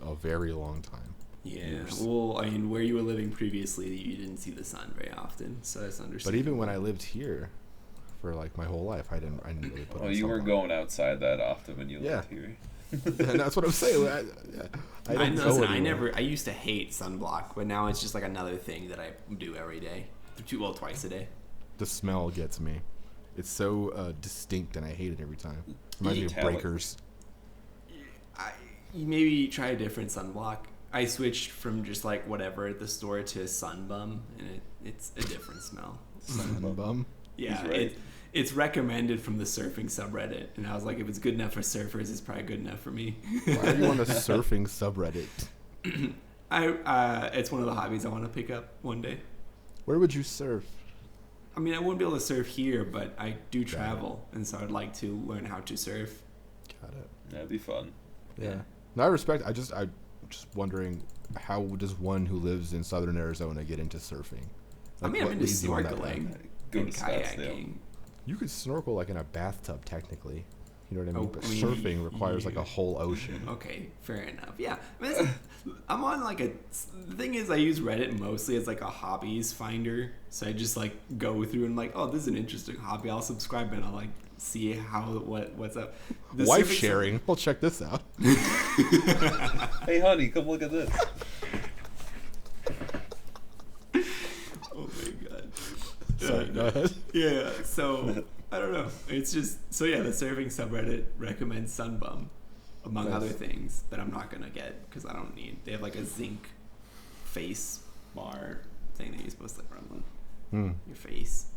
a very long time. Yeah, well, I mean, where you were living previously, you didn't see the sun very often, so that's understandable. But even when I lived here for like my whole life, I didn't really put on sunblock. You weren't going outside that often when you lived here. And that's what I'm saying. I used to hate sunblock, but now it's just like another thing that I do every day. Twice a day. The smell gets me. It's so distinct, and I hate it every time. Reminds me of breakers. Maybe try a different sunblock. I switched from just like whatever at the store to Sunbum, and it's a different smell. Sunbum? Yeah, right. It's recommended from the surfing subreddit, and I was like, if it's good enough for surfers, it's probably good enough for me. Why are you on the surfing subreddit? It's one of the hobbies I want to pick up one day. Where would you surf? I mean, I wouldn't be able to surf here, but I do travel, and so I'd like to learn how to surf. Got it. That'd be fun. Yeah. No, I respect. I'm just wondering, how does one who lives in southern Arizona get into surfing? Like, I mean, I'm into snorkeling and kayaking. You could snorkel like in a bathtub, technically. You know what I mean? But surfing requires like a whole ocean. Okay, fair enough. Yeah, I mean, I'm on like the thing is, I use Reddit mostly as like a hobbies finder. So I just like go through and like, oh, this is an interesting hobby. I'll subscribe and I'll like see what's up. Wife sharing. Well, check this out. Hey, honey, come look at this. Oh my god. Sorry, go ahead. Yeah, so I don't know. It's just the surfing subreddit recommends Sunbum, among other things that I'm not gonna get because I don't need. They have like a zinc face bar thing that you're supposed to like run on your face.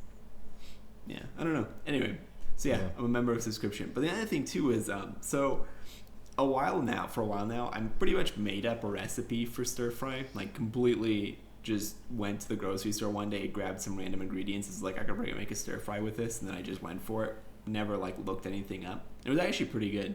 Yeah, I don't know. Anyway, so yeah, I'm a member of subscription. But the other thing too is for a while now, I'm pretty much made up a recipe for stir fry, like completely. Just went to the grocery store one day, grabbed some random ingredients. It's like, I could probably make a stir fry with this, and then I just went for it. never like looked anything up. It was actually pretty good,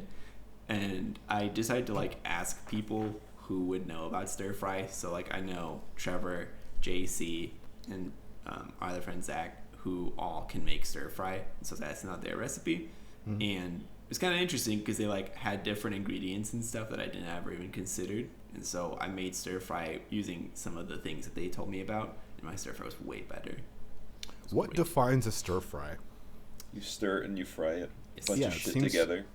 and I decided to like ask people who would know about stir fry. So like I know Trevor, JC, and our other friend Zach, who all can make stir fry. So that's not their recipe, and it's kind of interesting because they like had different ingredients and stuff that I didn't ever even considered. And so I made stir fry using some of the things that they told me about, and my stir fry was way better. What defines a stir fry? You stir it and you fry it. Yes. Bunch Yeah, of it shit seems- It's together.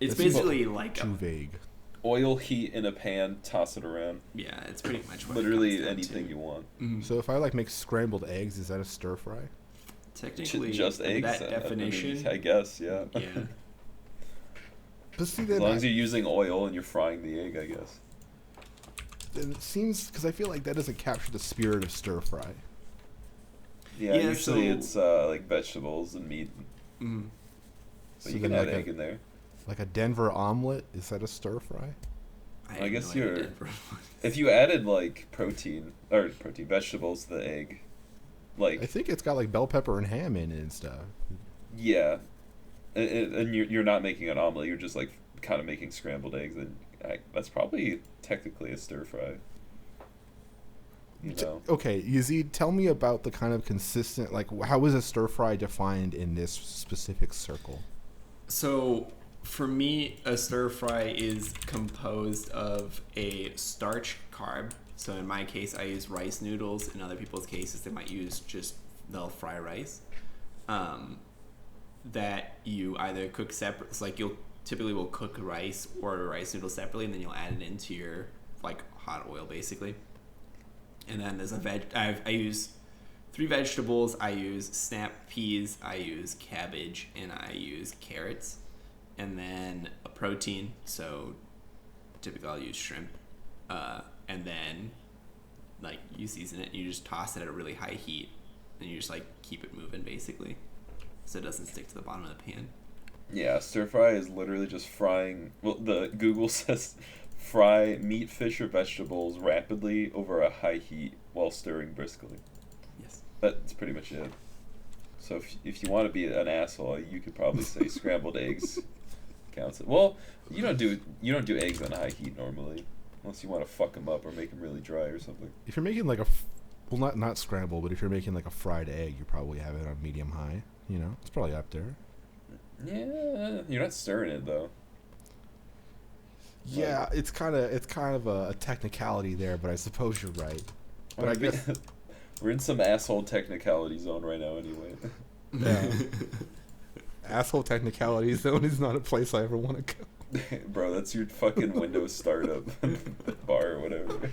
It seems basically like Too vague. Oil, heat in a pan, toss it around. yeah, it's pretty much what it Literally comes down anything to. you want. So if I like make scrambled eggs, is that a stir fry? Technically, Just in eggs. that definition, I guess, yeah. yeah. But see, As then, long as you're using oil and you're frying the egg, I guess. then it seems because I feel like that doesn't capture the spirit of stir fry. Yeah, Yeah, usually so- it's like vegetables and meat. Mm. But So you can then add like egg in there. Like a Denver omelet, is that a stir fry? I guess have no idea you're- Denver was. If you added like vegetables to the egg, I like think it's got like bell pepper and ham in it and stuff. yeah, and you're not making an omelet. You're just like kind of making scrambled eggs, and that's probably technically a stir fry. You know, Okay, Yazeed, tell me about the kind of consistent, like, how is a stir fry defined in this specific circle? So for me, a stir fry is composed of a starch carb. So in my case, I use rice noodles. In other people's cases, they might use they'll fry rice. That you either cook separate. It's like you'll typically will cook rice or rice noodles separately, and then you'll add it into your like hot oil basically. And then there's I use 3 vegetables. I use snap peas, I use cabbage, and I use carrots. And then a protein, so typically I'll use shrimp. And then like you season it, you just toss it at a really high heat, and you just like keep it moving basically, so it doesn't stick to the bottom of the pan. yeah, stir fry is literally just frying. Well, the Google says fry meat, fish, or vegetables rapidly over a high heat while stirring briskly. Yes. That's pretty much it. So if you want to be an asshole, you could probably say scrambled eggs counts. Well, you don't do eggs on high heat normally, unless you want to fuck them up or make them really dry or something. If you're making like not scrambled, but if you're making like a fried egg, you probably have it on medium high. You know, it's probably up there. Yeah, you're not stirring it though. Yeah, it's kind of a technicality there, but I suppose you're right. But I guess we're in some asshole technicality zone right now, anyway. yeah. Asshole technicality zone is not a place I ever want to go. Bro, that's your fucking Windows startup bar or whatever.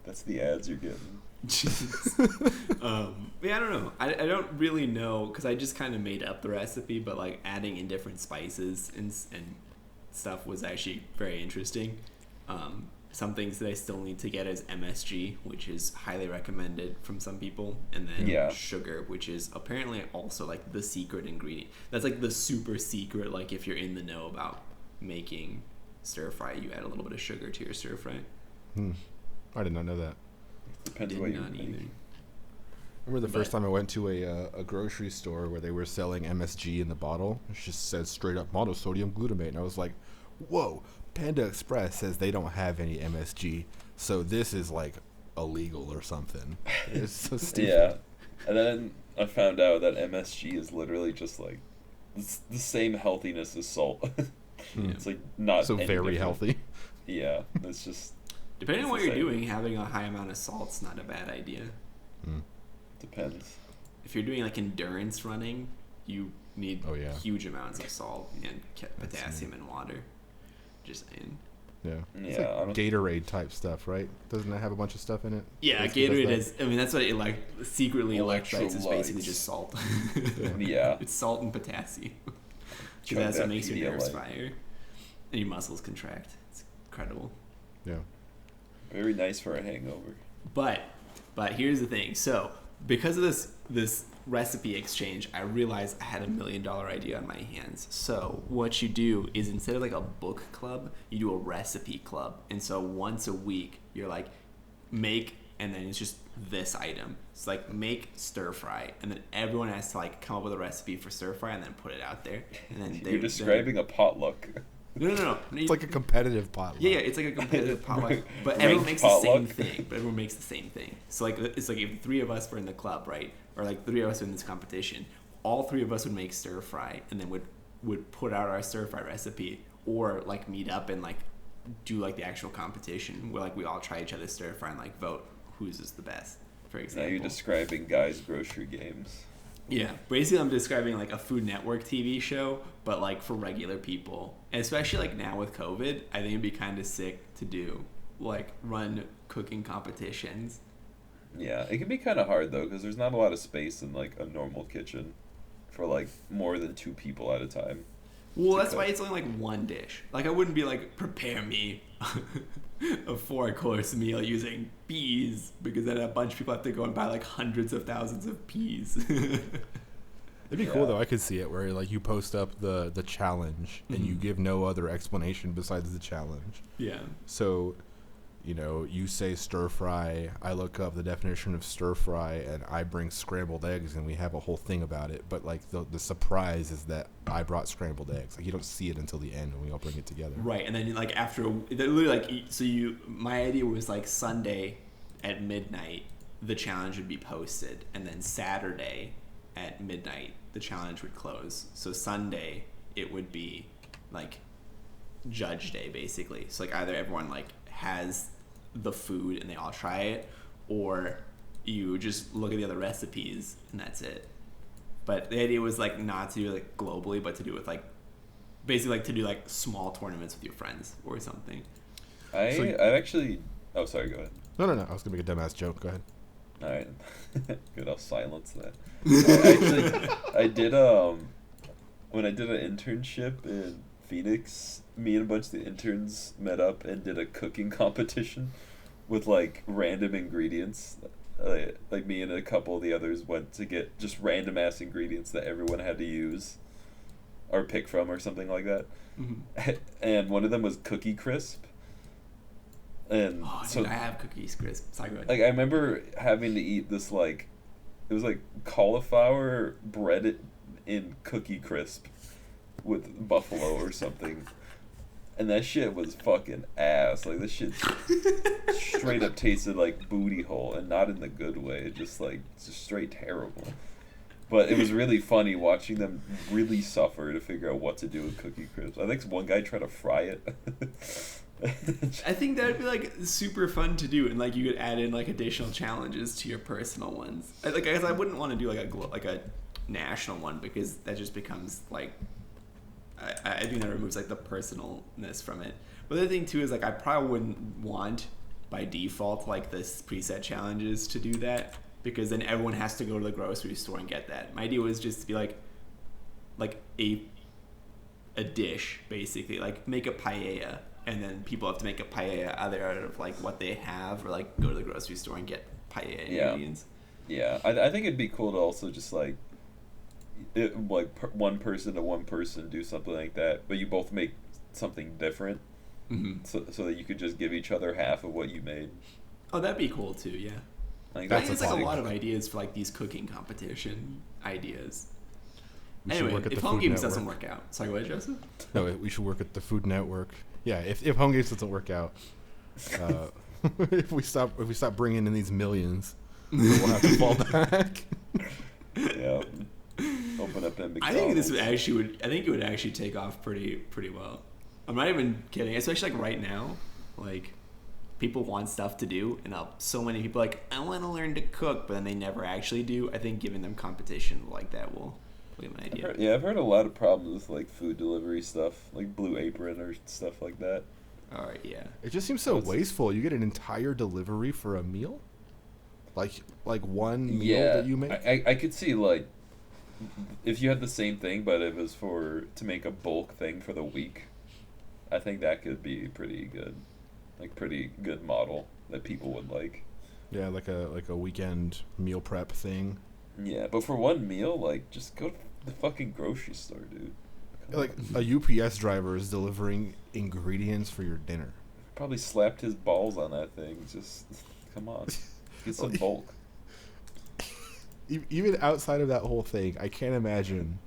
That's the ads you're getting. Jesus. Yeah, I don't know. I don't really know because I just kind of made up the recipe, but like adding in different spices and stuff was actually very interesting. Some things that I still need to get is MSG, which is highly recommended from some people, and then sugar, which is apparently also like the secret ingredient. That's like the super secret. Like if you're in the know about making stir fry, you add a little bit of sugar to your stir fry. I did not know that. Depends Did what you not make. either. I remember the first time I went to a grocery store where they were selling MSG in the bottle. It just said straight up monosodium glutamate, and I was like, "Whoa!" Panda Express says they don't have any MSG, so this is like illegal or something. It's so stupid. Yeah, and then I found out that MSG is literally just like it's the same healthiness as salt. It's like not So any very different. healthy. Yeah, it's just Depending on It's what the you're same. doing, having a high amount of salt's not a bad idea. depends. If you're doing like endurance running, you need Oh, yeah. huge amounts of salt and potassium and water. Just saying. Yeah. It's Yeah, I like don't- Gatorade type stuff, right? Doesn't it have a bunch of stuff in it? Yeah, Basically does Gatorade that? is. I mean, that's what it like. Secretly, electrolytes is basically Electrolytes. just salt. Yeah. It's salt and potassium. Because Chug that's what that makes your nerves Pedialyte. fire, and your muscles contract. It's incredible. Yeah. Very nice for a hangover. But here's the thing. So because of this recipe exchange, I realized I had $1 million idea on my hands. So what you do is instead of like a book club, you do a recipe club. And so once a week, you're like make, and then it's just this item. It's like make stir fry, and then everyone has to like come up with a recipe for stir fry and then put it out there. And then You're describing a potluck. No. It's like a competitive potluck. Yeah, it's like a competitive potluck, but Ranked everyone makes the potluck. same thing. But everyone makes the same thing. So like it's like if the three of us were in the club, right, or like three of us were in this competition, all three of us would make stir fry, and then would put out our stir fry recipe, or like meet up and like do like the actual competition where like we all try each other's stir fry and like vote whose is the best, for Now example. you're describing guys' grocery games. Yeah, basically I'm describing like a Food Network TV show, but like for regular people. And especially like now with COVID, I think it'd be kind of sick to do like run cooking competitions. Yeah, it can be kind of hard though, because there's not a lot of space in like a normal kitchen for like more than 2 people at a time. Well, that's why it's only like one dish. Like I wouldn't be like prepare me a 4-course meal using peas, because then a bunch of people have to go and buy like hundreds of thousands of peas. It'd be cool though. I could see it where like you post up the challenge and you give no other explanation besides the challenge. Yeah. So, you know, you say stir fry, I look up the definition of stir fry, and I bring scrambled eggs, and we have a whole thing about it. But like the surprise is that I brought scrambled eggs. Like you don't see it until the end when we all bring it together. Right, and then like after literally like so my idea was like Sunday at midnight the challenge would be posted, and then Saturday at midnight the challenge would close. So Sunday it would be like judge day basically. So like either everyone like has the food and they all try it, or you just look at the other recipes and that's it. But the idea was like not to do it like globally, but to do it with like basically like to do like small tournaments with your friends or something. I've actually. Oh, sorry. Go ahead. No. I was gonna make a dumbass joke. Go ahead. All right. Good. I'll silence that. Actually, I did when I did an internship in Phoenix, me and a bunch of the interns met up and did a cooking competition with like random ingredients. Like me and a couple of the others went to get just random ass ingredients that everyone had to use or pick from or something like that. Mm-hmm. And one of them was Cookie Crisp. And Oh, so dude, I have Cookies Crisp. Sorry, go ahead. like I remember having to eat this like it was like cauliflower bread in Cookie Crisp with buffalo or something, and that shit was fucking ass. Like this shit straight up tasted like booty hole, and not in the good way. Just like just straight terrible. But it was really funny watching them really suffer to figure out what to do with Cookie Crisp. I think one guy tried to fry it. I think that would be like super fun to do, and like you could add in like additional challenges to your personal ones. Like, I guess I wouldn't want to do like a national one, because that just becomes like I think that removes like the personalness from it. But the other thing too is like I probably wouldn't want by default like this preset challenges to do that, because then everyone has to go to the grocery store and get that. My idea was just to be like a dish basically, like make a paella, and then people have to make a paella either out of like what they have, or like go to the grocery store and get paella ingredients. Yeah, I think it'd be cool to also just like one person to one person do something like that, but you both make something different, so that you could just give each other half of what you made. Oh, that'd be cool too. Yeah, I think I that's think it's like a lot of ideas for like these cooking competition ideas. We should Anyway, work at if the Home Food Games doesn't Network. work out, sorry, what, Joseph? No, we should work at the Food Network. Yeah, if Homegames doesn't work out, if we stop bringing in these millions, we'll have to fall back. Yeah. Open up in McDonald's. I think it would actually take off pretty well. I'm not even kidding, especially like right now, like people want stuff to do, and so many people are like, I want to learn to cook, but then they never actually do. I think giving them competition like that will give them an idea. I've heard a lot of problems with like food delivery stuff, like Blue Apron or stuff like that. All right, yeah. It just seems so wasteful. You get an entire delivery for a meal, like one meal that you make. I could see like if you had the same thing, but it was to make a bulk thing for the week. I think that could be pretty good, like pretty good model that people would like. Yeah, like a weekend meal prep thing. Yeah, but for one meal, like just go to the fucking grocery store, dude. Like a UPS driver is delivering ingredients for your dinner. Probably slapped his balls on that thing. Just come on. Get some bulk. Even outside of that whole thing, I can't imagine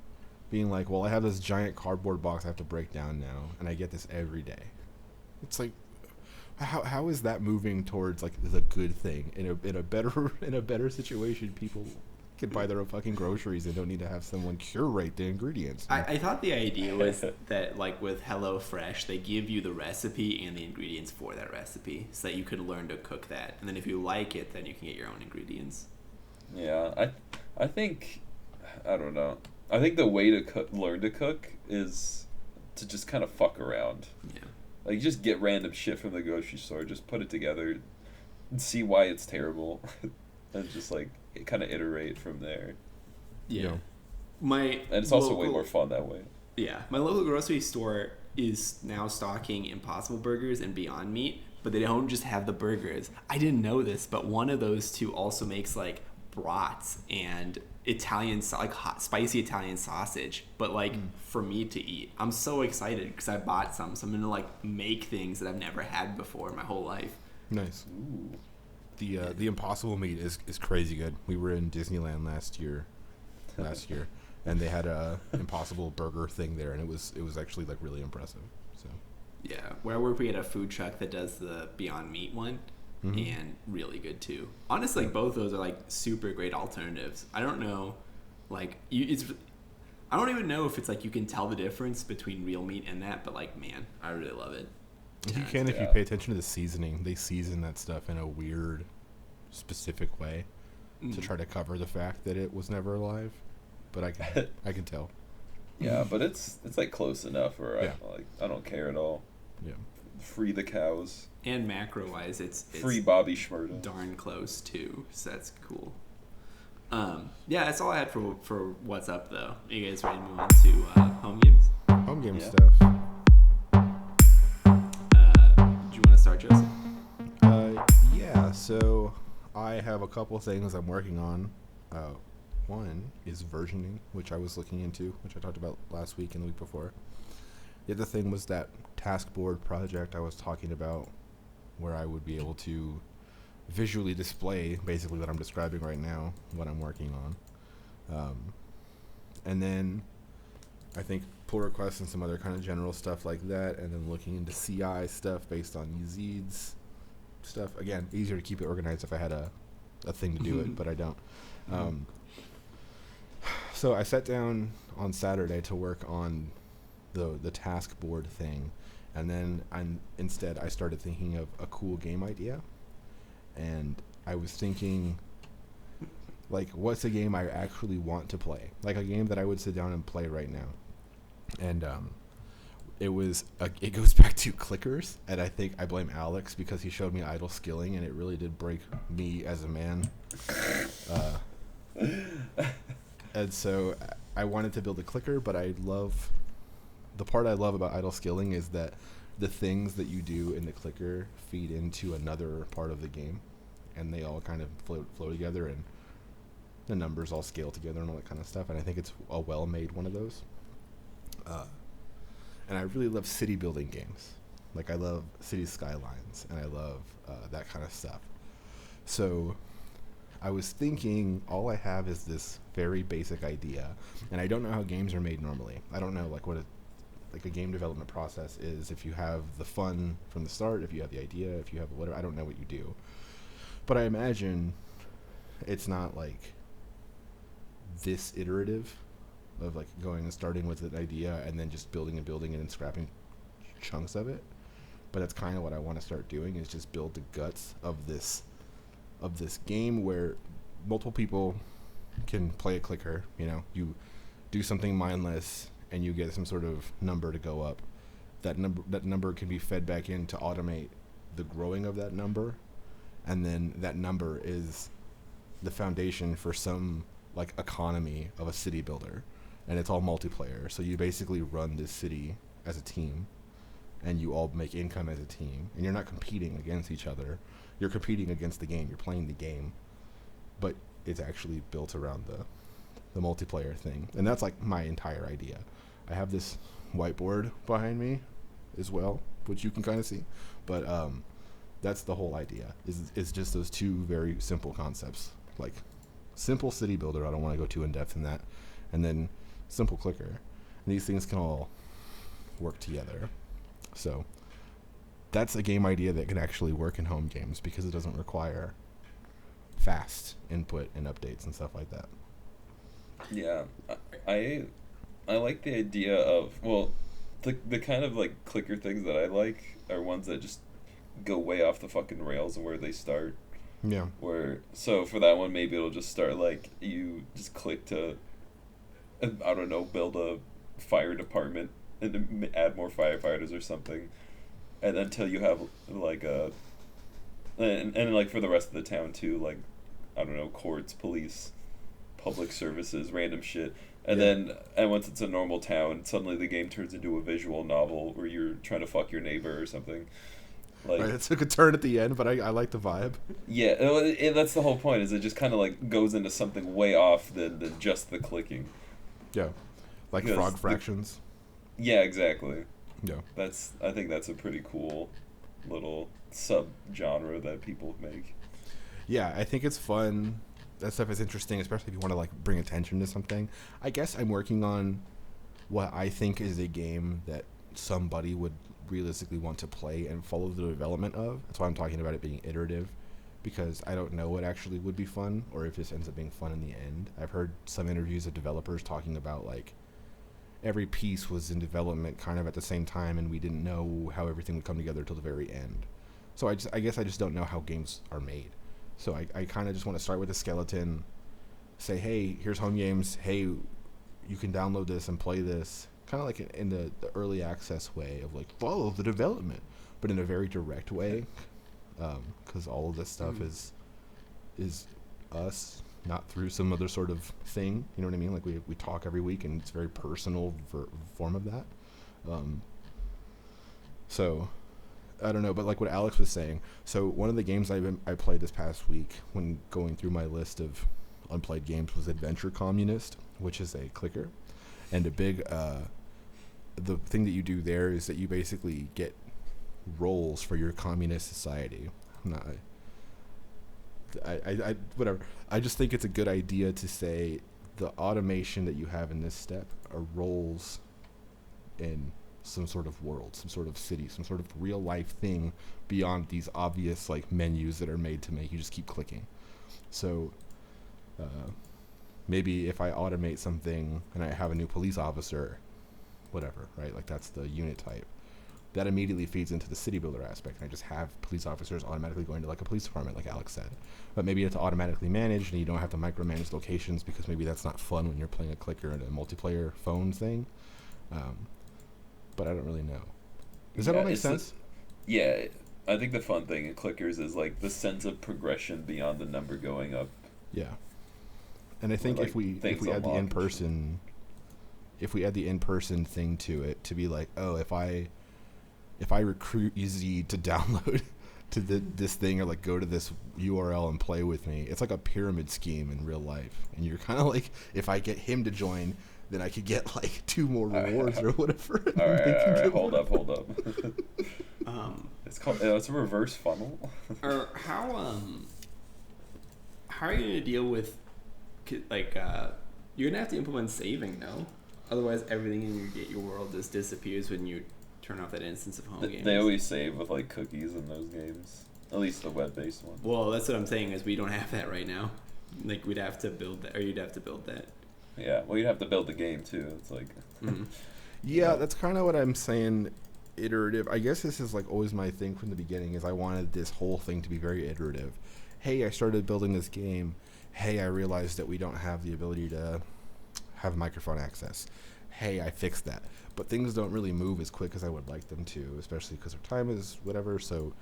being like, well, I have this giant cardboard box I have to break down now, and I get this every day. It's like, how is that moving towards like the good thing? In a better situation, people can buy their own fucking groceries and don't need to have someone curate the ingredients. I thought the idea was that, like, with HelloFresh, they give you the recipe and the ingredients for that recipe so that you could learn to cook that. And then if you like it, then you can get your own ingredients. Yeah, I think, I don't know. I think the way to learn to cook is to just kind of fuck around. Yeah. Like, just get random shit from the grocery store, just put it together, and see why it's terrible, and just, like, kind of iterate from there. Yeah. Yeah. And it's also way more fun that way. Yeah. My local grocery store is now stocking Impossible Burgers and Beyond Meat, but they don't just have the burgers. I didn't know this, but one of those two also makes, like, brats and Italian, like, hot, spicy Italian sausage, but, like, for me to eat. I'm so excited because I bought some, so I'm going to, like, make things that I've never had before in my whole life. Nice. Ooh. The Impossible Meat is crazy good. We were in Disneyland last year, and they had a Impossible Burger thing there, and it was actually like really impressive. So Yeah, where I work, we had a food truck that does the Beyond Meat one, and really good too. Honestly, like, both those are like super great alternatives. I don't know, like I don't even know if it's like you can tell the difference between real meat and that, but like, man, I really love it. you can if you pay attention to the seasoning. They season that stuff in a weird, specific way to try to cover the fact that it was never alive. But I can tell. Yeah, but it's like close enough where Yeah. I don't care at all. Yeah. Free the cows. And macro wise, it's Free Bobby Shmurda. darn close too, so that's cool. Yeah, that's all I had for what's up though. Are you guys ready to move on to home games? Home game Yeah. stuff. Do you want to start, Joseph? Yeah. So I have a couple things I'm working on. One is versioning, which I was looking into, which I talked about last week and the week before. The other thing was that task board project I was talking about, where I would be able to visually display basically what I'm describing right now, what I'm working on. And then I think pull requests and some other kind of general stuff like that, and then looking into CI stuff based on Yazeed's stuff. Again, easier to keep it organized if I had a thing to do it, but I don't. So I sat down on Saturday to work on the task board thing, and then instead I started thinking of a cool game idea, and I was thinking, like, what's a game I actually want to play, like a game that I would sit down and play right now. And it goes back to clickers, and I think I blame Alex because he showed me idle skilling, and it really did break me as a man. And so I wanted to build a clicker, but the part I love about idle skilling is that the things that you do in the clicker feed into another part of the game, and they all kind of flow together, and the numbers all scale together and all that kind of stuff. And I think it's a well-made one of those. And I really love city building games. Like, I love city skylines, and I love that kind of stuff. So I was thinking, all I have is this very basic idea, and I don't know how games are made normally. I don't know, like, what a game development process is. If you have the fun from the start, if you have the idea, if you have whatever, I don't know what you do. But I imagine it's not like this iterative of like going and starting with an idea and then just building it and scrapping chunks of it. But that's kind of what I want to start doing, is just build the guts of this game where multiple people can play a clicker. You know, you do something mindless and you get some sort of number to go up. That number can be fed back in to automate the growing of that number, and then that number is the foundation for some like economy of a city builder, and it's all multiplayer. So you basically run this city as a team, and you all make income as a team, and you're not competing against each other. You're competing against the game. You're playing the game, but it's actually built around the multiplayer thing. And that's like my entire idea. I have this whiteboard behind me as well, which you can kind of see, but That's the whole idea. Is just those two very simple concepts, like simple city builder. I don't want to go too in depth in that, and then simple clicker. And these things can all work together. So that's a game idea that can actually work in home games because it doesn't require fast input and updates and stuff like that. Yeah, I like the idea of, well, the kind of like clicker things that I like are ones that just go way off the fucking rails of where they start. Yeah. So for that one, maybe it'll just start like you just click to, I don't know, build a fire department and then add more firefighters or something, and until you have like and like for the rest of the town too, like, I don't know, courts, police, public services, random shit. And then once it's a normal town, suddenly the game turns into a visual novel where you're trying to fuck your neighbor or something. Like, Right, it took a turn at the end, but I like the vibe. Yeah, that's the whole point, is it just kind of like goes into something way off than just the clicking. Yeah. Like Because frog fractions. Yeah, exactly. Yeah. I think that's a pretty cool little sub-genre that people make. Yeah, I think it's fun. That stuff is interesting, especially if you want to like bring attention to something. I guess I'm working on what I think is a game that somebody would realistically want to play and follow the development of. That's why I'm talking about it being iterative, because I don't know what actually would be fun or if this ends up being fun in the end. I've heard some interviews of developers talking about like every piece was in development kind of at the same time and we didn't know how everything would come together till the very end. So I guess I just don't know how games are made. So I kind of just want to start with a skeleton, say, hey, here's Homegames. Hey, you can download this and play this. Kind of like in the early access way of like, follow the development, but in a very direct way. Because all of this stuff is us, not through some other sort of thing. You know what I mean? Like we talk every week and it's a very personal form of that. So I don't know, but like what Alex was saying, so one of the games I played this past week when going through my list of unplayed games was Adventure Communist, which is a clicker. And a big, the thing that you do there is that you basically get roles for your communist society. I whatever. I just think it's a good idea to say the automation that you have in this step are roles in some sort of world, some sort of city, some sort of real life thing beyond these obvious like menus that are made to make you just keep clicking. So maybe if I automate something and I have a new police officer, whatever, right? Like that's the unit type. That immediately feeds into the city builder aspect. And I just have police officers automatically going to like a police department, like Alex said. But maybe it's automatically managed and you don't have to micromanage locations because maybe that's not fun when you're playing a clicker in a multiplayer phone thing. But I don't really know. Does that all make sense? Yeah, I think the fun thing in clickers is like the sense of progression beyond the number going up. Yeah. And I think like if we add the in-person thing to it, to be like, oh, if I recruit Yazeed to download to this thing or like go to this URL and play with me, it's like a pyramid scheme in real life. And you're kind of like, if I get him to join, then I could get like 2 more rewards or whatever. All right, hold up. It's called it's a reverse funnel. Or how are you gonna deal with like you're gonna have to implement saving, no? Otherwise, everything in your world just disappears when you turn off that instance of Homegames. They always save with like cookies in those games, at least the web-based one. Well, that's what I'm saying is we don't have that right now. Like we'd have to build that, or you'd have to build that. Yeah, well, you'd have to build the game too. It's like, yeah, that's kind of what I'm saying. Iterative. I guess this is like always my thing from the beginning. Is I wanted this whole thing to be very iterative. Hey, I started building this game. Hey, I realized that we don't have the ability to have microphone access. Hey, I fixed that. But things don't really move as quick as I would like them to, especially because our time is whatever. So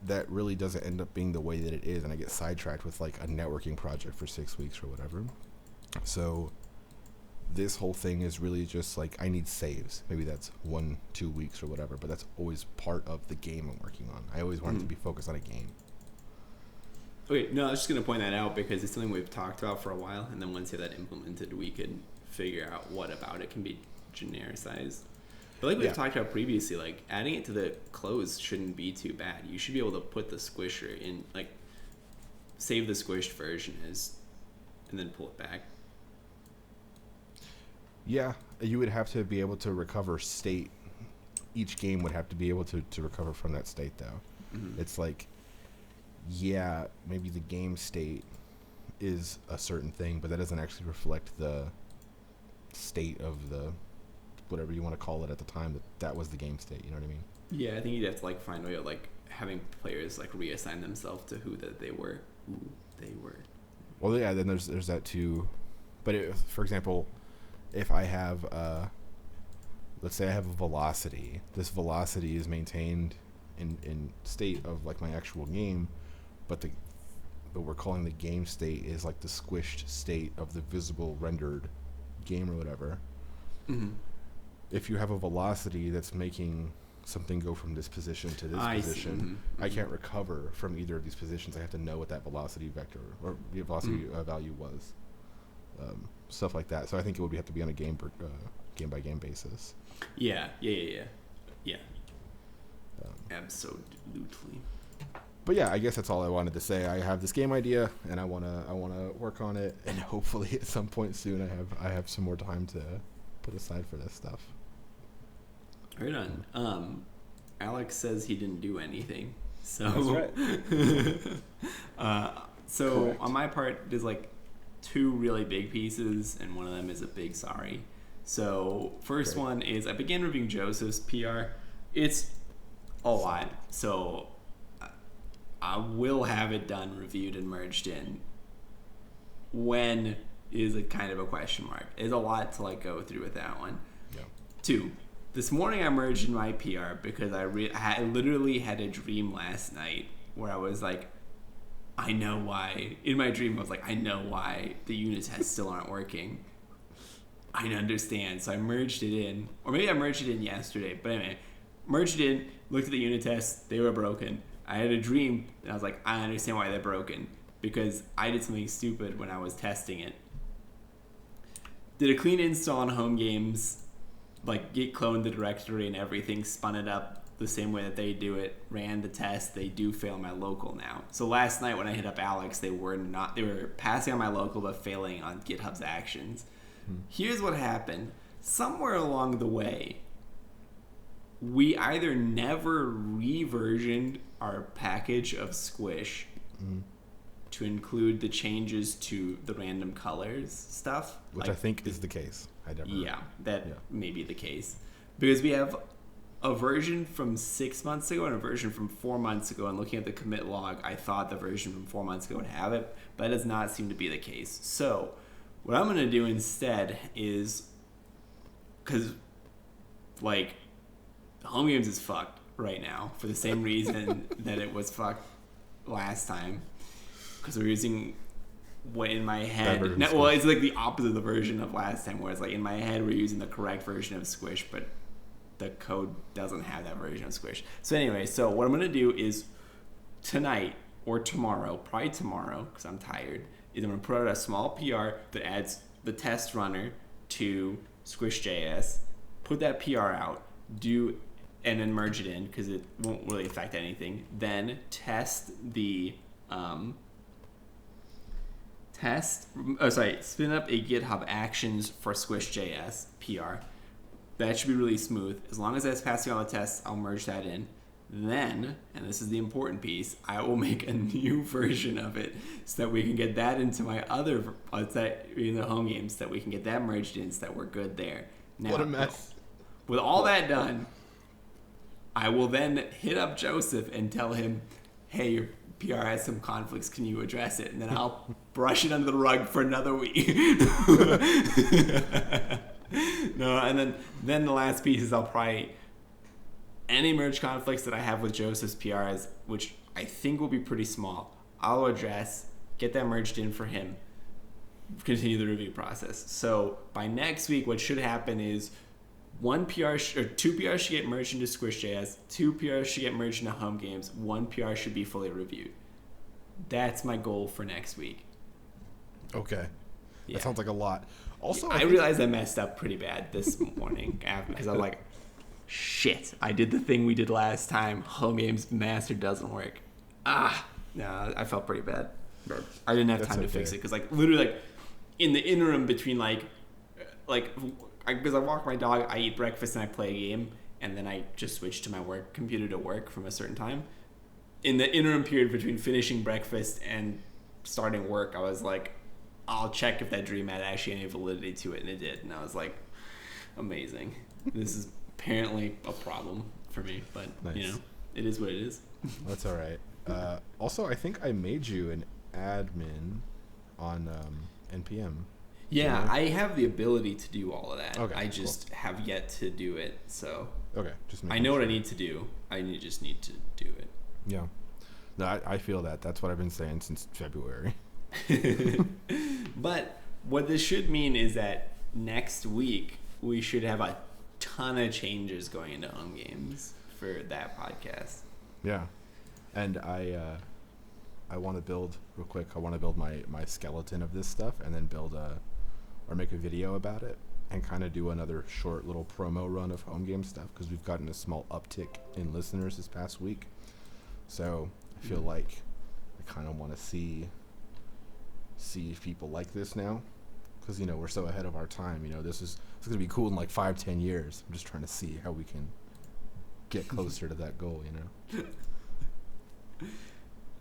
that really doesn't end up being the way that it is, and I get sidetracked with like a networking project for 6 weeks or whatever. So this whole thing is really just like I need saves. Maybe that's 1-2 weeks or whatever, but that's always part of the game I'm working on. I always want it to be focused on a game. Okay, no, I was just going to point that out because it's something we've talked about for a while, and then once you have that implemented, we can figure out what about it can be genericized. But like we've talked about previously, like adding it to the close shouldn't be too bad. You should be able to put the squisher in, like save the squished version as, and then pull it back. Yeah, you would have to be able to recover state. Each game would have to be able to recover from that state, though. Mm-hmm. It's like, yeah, maybe the game state is a certain thing, but that doesn't actually reflect the state of the whatever you want to call it at the time that was the game state. You know what I mean? Yeah, I think you'd have to like find a way of like having players like reassign themselves to who they were. Well, yeah, then there's that too. But for example, if I have let's say I have a velocity. This velocity is maintained in state of like my actual game, but we're calling the game state is like the squished state of the visible rendered game or whatever. Mm-hmm. If you have a velocity that's making something go from this position to this position, I can't recover from either of these positions. I have to know what that velocity vector or the velocity value was. Stuff like that. So I think it would have to be on a game by game basis. Yeah. Absolutely. But yeah, I guess that's all I wanted to say. I have this game idea, and I wanna work on it, and hopefully at some point soon I have some more time to put aside for this stuff. Right on. Alex says he didn't do anything. So that's right. So correct. On my part, there's like 2 really big pieces, and one of them is a big sorry. So first one is I began reviewing Joseph's PR. It's a lot, so I will have it done, reviewed, and merged in. When is a kind of a question mark. It's a lot to like go through with that one. Yeah. 2. This morning I merged in my PR because I literally had a dream last night where I was like, I know why. In my dream, I was like, I know why the unit tests still aren't working. I understand. So I merged it in. Or maybe I merged it in yesterday. But anyway, merged it in, looked at the unit tests. They were broken. I had a dream, and I was like, I understand why they're broken. Because I did something stupid when I was testing it. Did a clean install on Homegames, like git cloned the directory and everything, spun it up the same way that they do it, ran the test. They do fail my local now. So last night when I hit up Alex, they were passing on my local but failing on GitHub's actions. Here's what happened. Somewhere along the way, we either never reversioned our package of Squish to include the changes to the random colors stuff. Which I think is the case. May be the case. Because we have a version from 6 months ago and a version from 4 months ago, and looking at the commit log, I thought the version from 4 months ago would have it, but that does not seem to be the case. So what I'm going to do instead is, because like Homegames is fucked right now for the same reason that it was fucked last time, because we're using what in my head, it's like the opposite of the version of last time, where it's like in my head we're using the correct version of Squish, but the code doesn't have that version of Squish. So anyway, so what I'm going to do is tonight or tomorrow, probably tomorrow because I'm tired, is I'm going to put out a small PR that adds the test runner to Squish.js, put that PR out, and then merge it in because it won't really affect anything. Then test the spin up a GitHub Actions for Squish.js PR. That should be really smooth. As long as that's passing all the tests, I'll merge that in. Then, and this is the important piece, I will make a new version of it so that we can get that into my other, in the Homegames, so that we can get that merged in so that we're good there. Now, what a mess. With all that done, I will then hit up Joseph and tell him, hey, your PR has some conflicts, can you address it? And then I'll brush it under the rug for another week. No, and then the last piece is I'll probably, any merge conflicts that I have with Joseph's PRs, which I think will be pretty small, I'll address, get that merged in for him, continue the review process. So by next week, what should happen is two PRs should get merged into Squish.js, 2 PRs should get merged into Homegames, 1 PR should be fully reviewed. That's my goal for next week. Okay. Yeah. That sounds like a lot. Also, I realized I messed up pretty bad this morning because I was like, shit, I did the thing we did last time. Homegames master doesn't work. No, I felt pretty bad. But I didn't have time to fix it because like literally like in the interim between because I walk my dog, I eat breakfast, and I play a game, and then I just switch to my work computer to work from a certain time. In the interim period between finishing breakfast and starting work, I was like, I'll check if that dream had actually any validity to it, and it did. And I was like, amazing. This is apparently a problem for me, but nice. It is what it is. That's all right. Also, I think I made you an admin on NPM. Yeah, I have the ability to do all of that. Okay, I just have yet to do it. So okay, just I know what I need to do. Just need to do it. Yeah. No, I feel that. That's what I've been saying since February. But what this should mean is that next week we should have a ton of changes going into Homegames for that podcast. Yeah. And I want to build real quick. I want to build my skeleton of this stuff, and then or make a video about it, and kind of do another short little promo run of Homegames stuff because we've gotten a small uptick in listeners this past week. So I feel like I kind of want to see if people like this now, because we're so ahead of our time. This is gonna be cool in like 5-10 years. I'm just trying to see how we can get closer to that goal.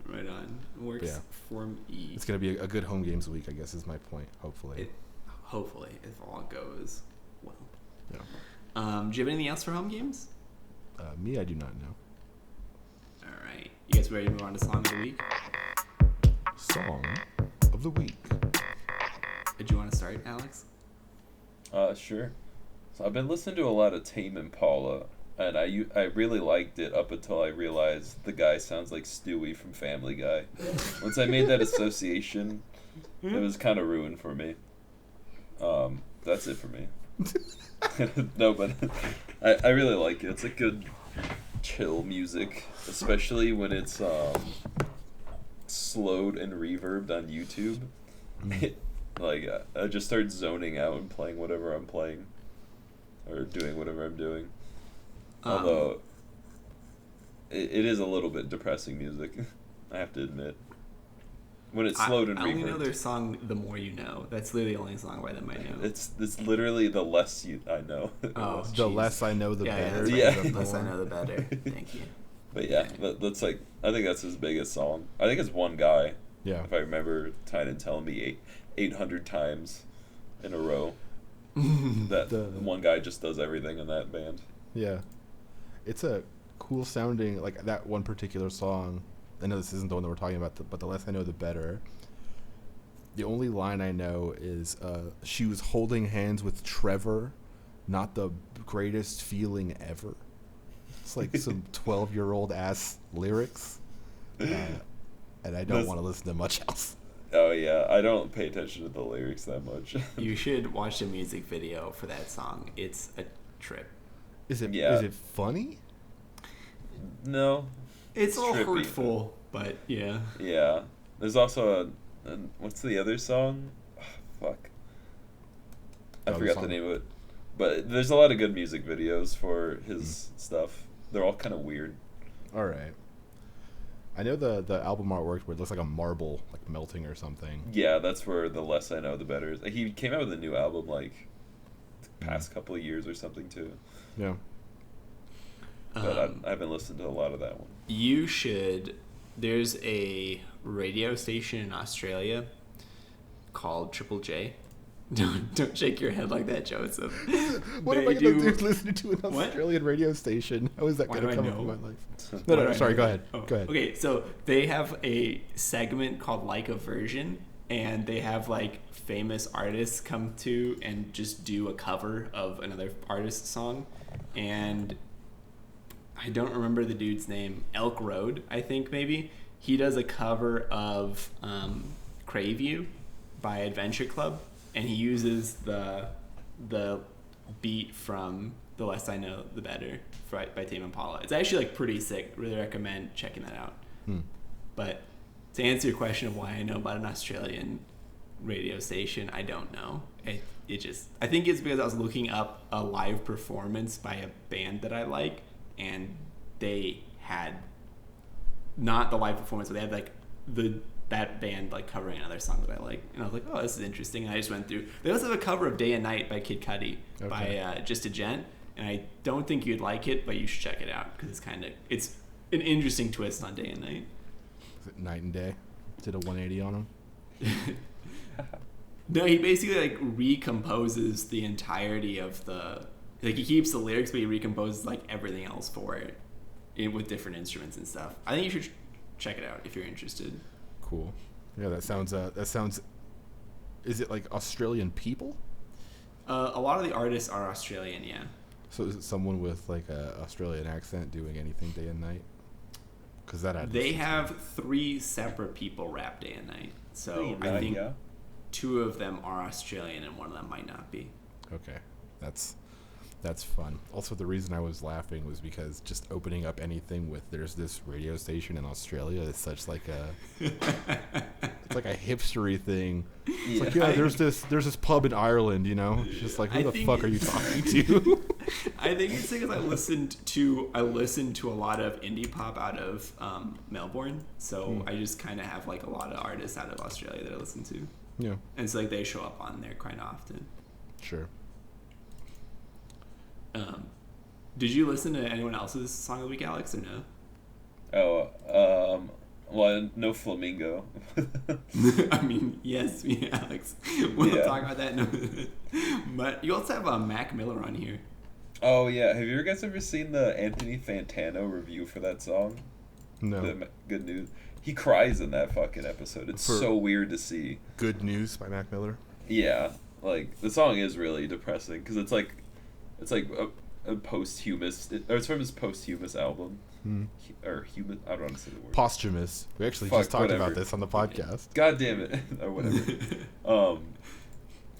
Right on. Works for me. It's gonna be a good Homegames week, I guess, is my point. Hopefully, if all goes well. Yeah. Do you have anything else for Homegames? Me, I do not know. All right. You guys ready to move on to Song of the Week? Song of the Week. Did you want to start, Alex? Sure. So I've been listening to a lot of Tame Impala, and I really liked it up until I realized the guy sounds like Stewie from Family Guy. Once I made that association, it was kind of ruined for me. That's it for me. No, but I really like it. It's a good chill music, especially when it's slowed and reverbed on YouTube. I just start zoning out and playing whatever I'm playing, or doing whatever I'm doing. Although it is a little bit depressing music, I have to admit. When it's slowed and reverbed. I only know their song "The More You Know." That's literally the only song by them I know. It's literally the less I know. Oh, the less I know, the better. The less I know, the better. Thank you. But yeah, that's I think that's his biggest song. I think it's one guy. Yeah. If I remember Tynan telling me 800 times in a row that one guy just does everything in that band. Yeah. It's a cool sounding, like that one particular song. I know this isn't the one that we're talking about, but the less I know, the better. The only line I know is, she was holding hands with Trevor, not the greatest feeling ever. It's like some 12-year-old ass lyrics. And I don't want to listen to much else. Oh yeah, I don't pay attention to the lyrics that much. You should watch the music video for that song. It's a trip. Is it funny? No. It's a little trippy. hurtful, but yeah. Yeah. There's also a what's the other song? Fuck. I forgot the name of it. But there's a lot of good music videos for his stuff. They're all kind of weird. All right. I know the album artwork where it looks like a marble like melting or something. Yeah, that's where the less I know, the better. He came out with a new album like the past couple of years or something too. Yeah. But I haven't listened to a lot of that one. You should. There's a radio station in Australia called Triple J. Don't shake your head like that, Joseph. What am I going to do listening to an Australian radio station? How is that going to come up in my life? No, sorry, go ahead. Go ahead. Okay, so they have a segment called Like a Version, and they have like famous artists come to and just do a cover of another artist's song. And I don't remember the dude's name. Elk Road, I think maybe. He does a cover of Crave You by Adventure Club. And he uses the beat from The Less I Know, The Better by Tame Impala. It's actually like pretty sick. Really recommend checking that out. But to answer your question of why I know about an Australian radio station. I don't know. I think it's because I was looking up a live performance by a band that I like, and they had not the live performance, but they had like that band like covering another song that I like, and I was like, oh, this is interesting. And I just went through. They also have a cover of "Day and Night" by Kid Cudi by Just a Gent, and I don't think you'd like it, but you should check it out because it's an interesting twist on "Day and Night." Is it Night and Day? Did a 180 on him? No, he basically like recomposes the entirety of he keeps the lyrics, but he recomposes like everything else for it with different instruments and stuff. I think you should check it out if you're interested. Cool. Yeah, that sounds. Is it like Australian people? A lot of the artists are Australian, yeah. So is it someone with like a Australian accent doing anything day and night? Because they have 3 separate people rap day and night. So I think 2 of them are Australian and 1 of them might not be. Okay, that's fun. Also, the reason I was laughing was because just opening up anything with "there's this radio station in Australia" is such like it's like a hipstery thing. It's like, there's this pub in Ireland, you know. It's just like, who the fuck are you talking to? I think it's because I listened to a lot of indie pop out of Melbourne, so I just kind of have like a lot of artists out of Australia that I listen to. Yeah, and it's like they show up on there quite often. Sure. Did you listen to anyone else's song of the week, Alex, or no? Well, no Flamingo. I mean, yes, Alex. We'll talk about that in a minute. But you also have Mac Miller on here. Oh, yeah. Have you guys ever seen the Anthony Fantano review for that song? No. Good News. He cries in that fucking episode. It's so weird to see. Good News by Mac Miller? Yeah. Like, the song is really depressing because it's like a posthumous. It's from his posthumous album. Or human. I don't want to say the word. Posthumous. We actually just talked about this on the podcast. God damn it. Or whatever.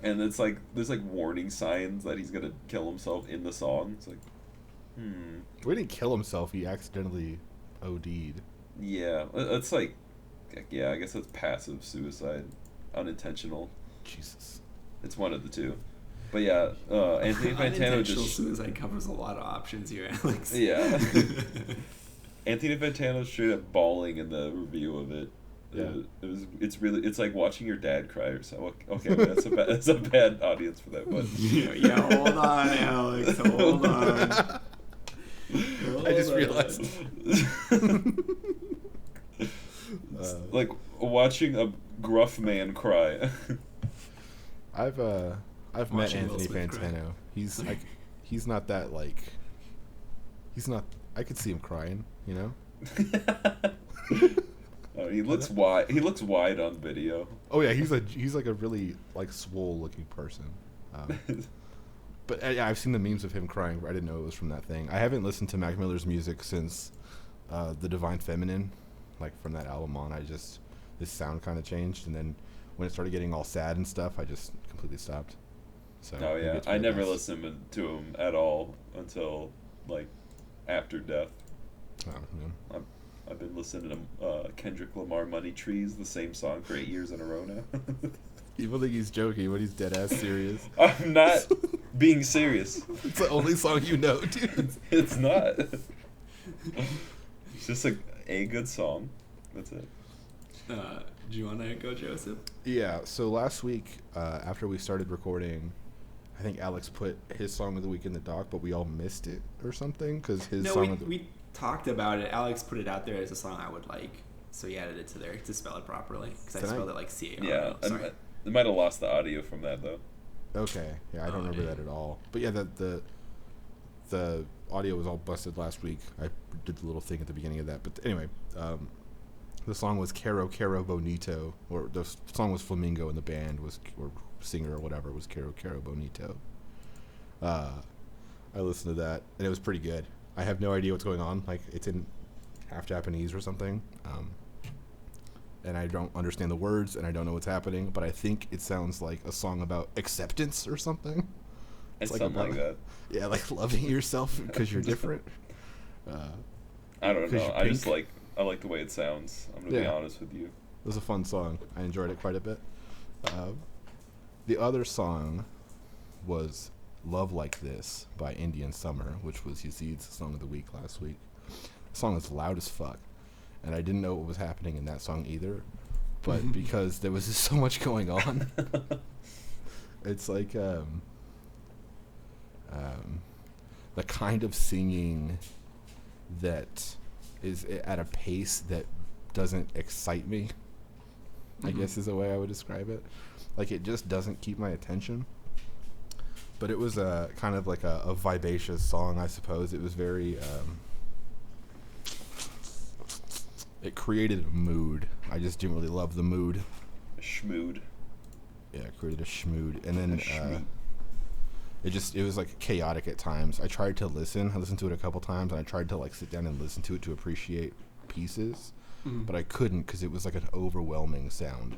And it's like there's like warning signs that he's gonna kill himself in the song. It's like, He didn't kill himself. He accidentally OD'd. Yeah, it's like, I guess that's passive suicide, unintentional. Jesus. It's one of the two. But yeah, Anthony Fantano just... suicide covers a lot of options here, Alex. Yeah. Anthony Fantano straight up bawling in the review of it. Yeah. It's like watching your dad cry or something. Okay, that's a bad audience for that, but... yeah, hold on, Alex, hold on. I just realized. Like watching a gruff man cry. I've met Anthony Fantano. He's not that like. He's not. I could see him crying. You know. Oh, he looks wide. He looks wide on video. Oh yeah, he's like a really like swole looking person. But yeah, I've seen the memes of him crying. I didn't know it was from that thing. I haven't listened to Mac Miller's music since The Divine Feminine, like from that album on. This sound kind of changed, and then when it started getting all sad and stuff, I just completely stopped. So oh yeah, I never listened to him at all until like after death. Oh, yeah. I've been listening to Kendrick Lamar "Money Trees," the same song for 8 years in a row now. People think he's joking, but he's dead ass serious. I'm not being serious. It's the only song you know, dude. It's not. It's just a good song. That's it. Do you want to go, Joseph? Yeah, so last week, after we started recording, I think Alex put his song of the week in the doc, but we all missed it or something, because his song we talked about it. Alex put it out there as a song I would like, so he added it to there to spell it properly, because I spelled it like C-A-R. Yeah, sorry. I might have lost the audio from that, though. Okay, yeah, I don't remember that at all. But yeah, the audio was all busted last week. I did the little thing at the beginning of that. But anyway, the song was Caro Caro Bonito, or the song was Flamingo, and the band was, or singer or whatever, was Caro Caro Bonito. I listened to that, and it was pretty good. I have no idea what's going on. Like, it's in half Japanese or something. And I don't understand the words, and I don't know what's happening, but I think it sounds like a song about acceptance or something. It's like something like that. Yeah, like loving yourself because you're different. I don't know. I like the way it sounds. I'm going to be honest with you. It was a fun song. I enjoyed it quite a bit. The other song was Love Like This by Indian Summer, which was Yazeed's song of the week last week. The song is loud as fuck, and I didn't know what was happening in that song either, but because there was just so much going on, it's like the kind of singing that is at a pace that doesn't excite me, I guess is the way I would describe it. Like, it just doesn't keep my attention. But it was a kind of like a vivacious song, I suppose. It was very it created a mood. I just didn't really love the mood. A schmood. Yeah, it created a schmood. And then it was like chaotic at times. I tried to listen. I listened to it a couple times, and I tried to like sit down and listen to it to appreciate pieces, but I couldn't because it was like an overwhelming sound.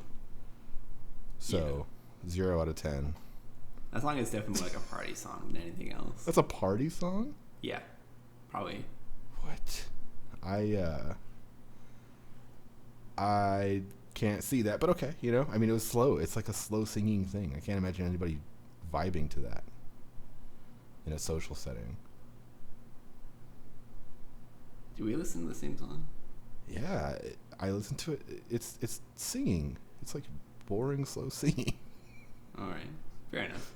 So, 0 out of 10. That song is definitely like a party song than anything else. That's a party song? Yeah, probably. What? I can't see that, but okay, you know? I mean, it was slow. It's like a slow singing thing. I can't imagine anybody vibing to that in a social setting. Do we listen to the same song? Yeah, I listened to it. It's singing. It's like boring, slow singing. All right. Fair enough.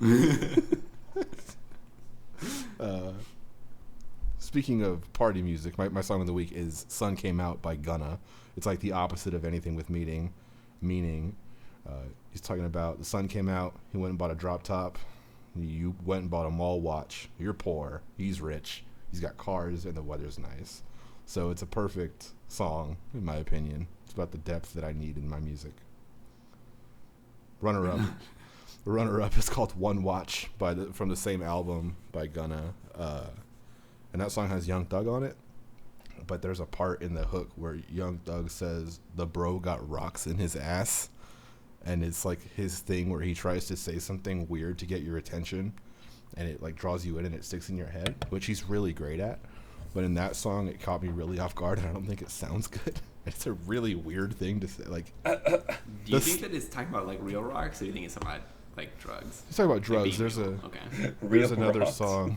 Speaking of party music, my song of the week is Sun Came Out by Gunna. It's like the opposite of anything with meaning. He's talking about the sun came out, he went and bought a drop top. You went and bought a mall watch. You're poor. He's rich. He's got cars and the weather's nice. So it's a perfect song, in my opinion. It's about the depth that I need in my music. Runner-up. The runner-up is called One Watch from the same album by Gunna. And that song has Young Thug on it. But there's a part in the hook where Young Thug says, the bro got rocks in his ass. And it's like his thing where he tries to say something weird to get your attention. And it like draws you in and it sticks in your head, which he's really great at. But in that song, it caught me really off guard, and I don't think it sounds good. It's a really weird thing to say. Like, do you think that it's talking about like real rocks, or do you think it's about like drugs? He's talking about drugs. Like There's another rocks. song.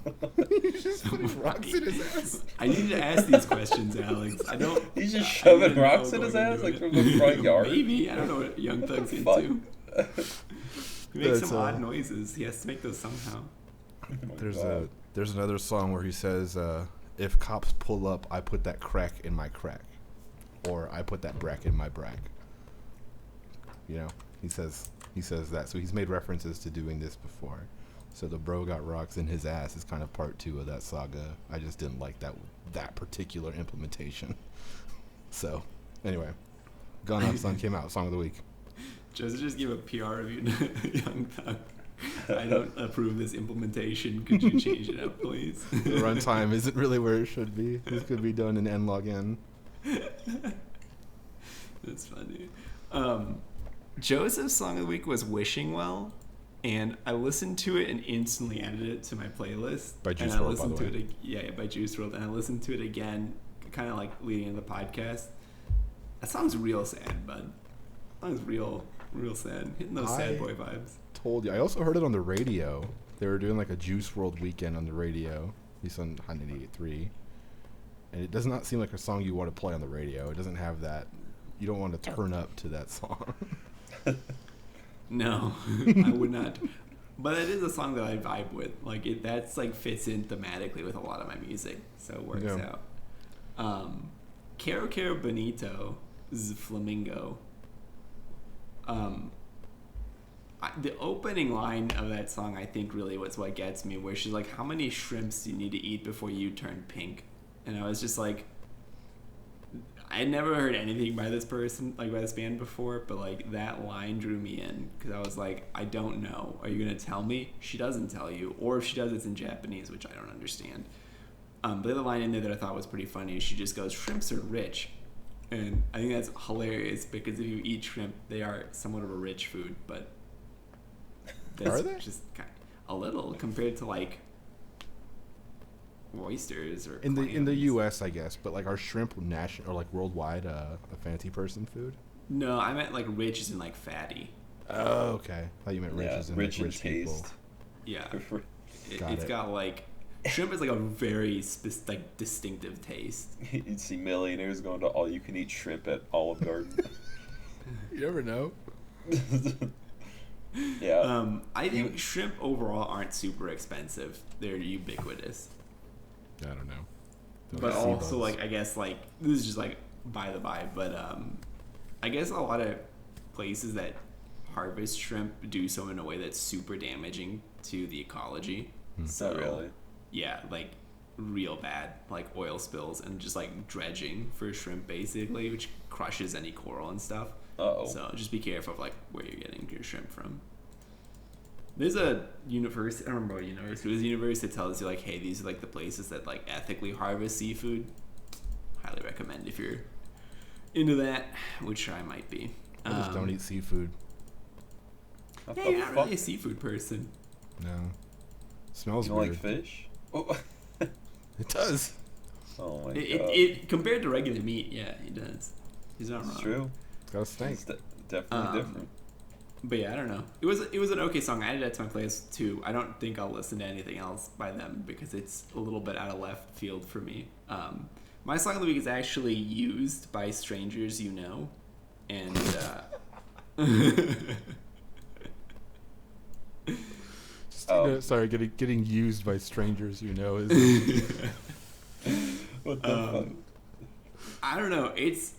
He's just putting rocks in his ass. I need to ask these questions, Alex. I don't. He's just shoving rocks in his ass like from the front yard. Maybe. I don't know what Young Thug's into. He makes some odd noises. He has to make those somehow. Oh There's another song where he says, if cops pull up, I put that crack in my crack. Or I put that brack in my brack. You know, he says that. So he's made references to doing this before. So the bro got rocks in his ass is kind of part 2 of that saga. I just didn't like that particular implementation. So, anyway. Gunna, Sun Came Out, Song of the Week. Just give a PR review to Young Thug. I don't approve this implementation. Could you change it up, please? The runtime isn't really where it should be. This could be done in nlogn. That's funny. Joseph's song of the week was Wishing Well, and I listened to it and instantly added it to my playlist. By Juice and WRLD, by the way. By Juice WRLD. And I listened to it again, kind of like leading into the podcast. That song's real sad, bud. That song's real sad. Hitting those sad boy vibes. Told you. I also heard it on the radio. They were doing like a Juice WRLD weekend on the radio. He's on 188.3. And it does not seem like a song you want to play on the radio. It doesn't have that. You don't want to turn up to that song. No, I would not. But it is a song that I vibe with. Like that's like fits in thematically with a lot of my music, so it works out. Caro Caro Bonito's Flamingo. The opening line of that song, I think, really was what gets me. Where she's like, "How many shrimps do you need to eat before you turn pink?" And I was just like, I had never heard anything by this person, like by this band before, but like that line drew me in because I was like, I don't know. Are you gonna tell me? She doesn't tell you, or if she does, it's in Japanese, which I don't understand. But the other line in there that I thought was pretty funny is she just goes, "Shrimps are rich," and I think that's hilarious because if you eat shrimp, they are somewhat of a rich food, but that's Are they? just kind of, a little compared to like oysters or In the clams. U.S., I guess, but like, are shrimp national or like worldwide a fancy person food? No, I meant like rich as in like fatty. Oh, okay. I thought you meant rich Yeah, as in rich like, in rich people. taste. Yeah. Got It's it. got like shrimp is like a very like distinctive taste. You'd see millionaires going to all-you-can-eat shrimp at Olive Garden. You never know. Yeah. I think shrimp overall aren't super expensive. They're ubiquitous. I don't know. They're But like sea also bugs. like I guess like this is just like by the by, but I guess a lot of places that harvest shrimp do so in a way that's super damaging to the ecology. So Not really. yeah, like real bad, like oil spills and just like dredging for shrimp basically, which crushes any coral and stuff. Uh-oh. So just be careful of like where you're getting your shrimp from. There's a university, I don't remember what university, there's a university that tells you like, hey, these are like the places that like ethically harvest seafood. Highly recommend if you're into that, which I might be. I just don't eat seafood. What Yeah, the you're not fuck? really a seafood person. No. Smells You don't weird. like fish? Oh. It does. Oh my god. It compared to regular meat, yeah, it does. He's not wrong. It's true. It's got a stink. It's definitely different. But yeah, I don't know. It was an okay song. I added that to my playlist too. I don't think I'll listen to anything else by them because it's a little bit out of left field for me. My song of the week is actually Used by Strangers You Know, and Sorry, getting used by strangers, you know, is What the fuck? I don't know. It's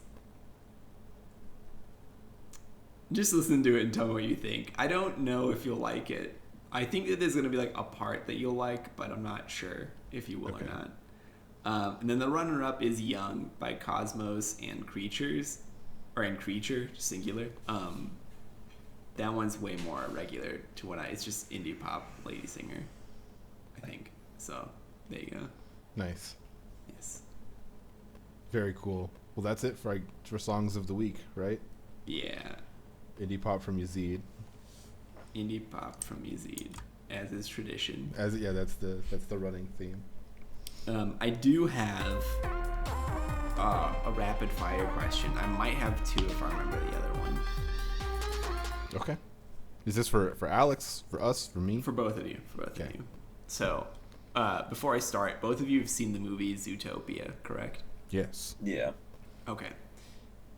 just listen to it and tell me what you think. I don't know if you'll like it. I think that there's gonna be like a part that you'll like, but I'm not sure if you will Okay. or not. And then the runner-up is Young by Cosmos and Creatures, or in Creature, singular. That one's way more regular to what it's just indie pop lady singer, I think. So there you go. nice. Yes. Very cool. Well, that's it for songs of the week, right? Yeah. Indie pop from Yazeed. Indie pop from Yazeed, as is tradition. That's the running theme. I do have a rapid fire question. I might have two if I remember the other one. Okay. Is this for Alex, for us, for me? For both of you. Okay. So, before I start, both of you have seen the movie Zootopia, correct? Yes. Yeah. Okay.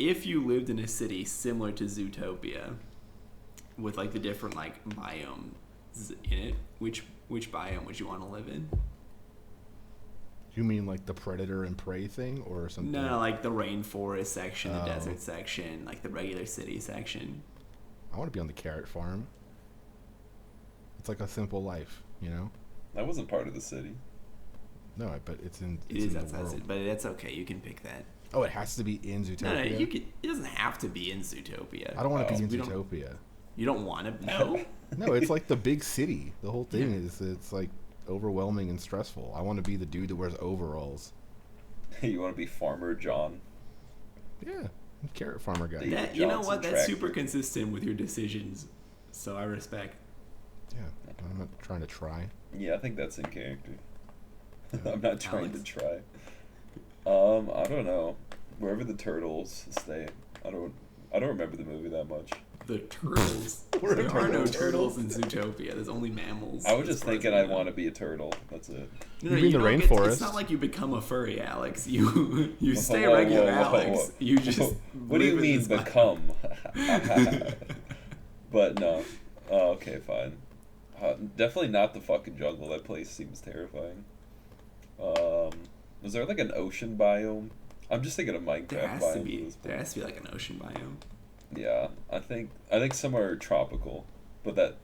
If you lived in a city similar to Zootopia, with like the different like biomes in it, which biome would you want to live in? You mean like the predator and prey thing, or something? No, like the rainforest section, the Oh. desert section, like the regular city section. I want to be on the carrot farm. It's like a simple life, you know. That wasn't part of the city. No, but it's in. It It's is in outside, the world. but that's okay. You can pick that. Oh, it has to be in Zootopia. No, you can. It doesn't have to be in Zootopia. I don't want to be in We don't- Zootopia. You don't want to? No. No, it's like the big city. The whole thing Yeah. is it's like overwhelming and stressful. I want to be the dude that wears overalls. You want to be Farmer John? Yeah, carrot farmer guy. Yeah. You know Johnson what? That's tractor. super consistent with your decisions. So I respect. Yeah, I'm not trying to try. Yeah, I think that's in character. I'm not trying Alex? to try. I don't know. Wherever the turtles stay. I don't remember the movie that much. The turtles. We're There are no turtles. turtles in Zootopia. There's only mammals. I was as just far as thinking I I know. want to be a turtle. That's it. No, You mean the don't get- rainforest? It's not like you become a furry, Alex. You stay Whoa, regular whoa, whoa, Alex. whoa. You just. What do you live in mean this life. become? But no. Okay, fine. Definitely not the fucking jungle. That place seems terrifying. Is there like an ocean biome? I'm just thinking of Minecraft There has to biomes be. at this There point. has to be like an ocean biome. Yeah, I think somewhere tropical, but that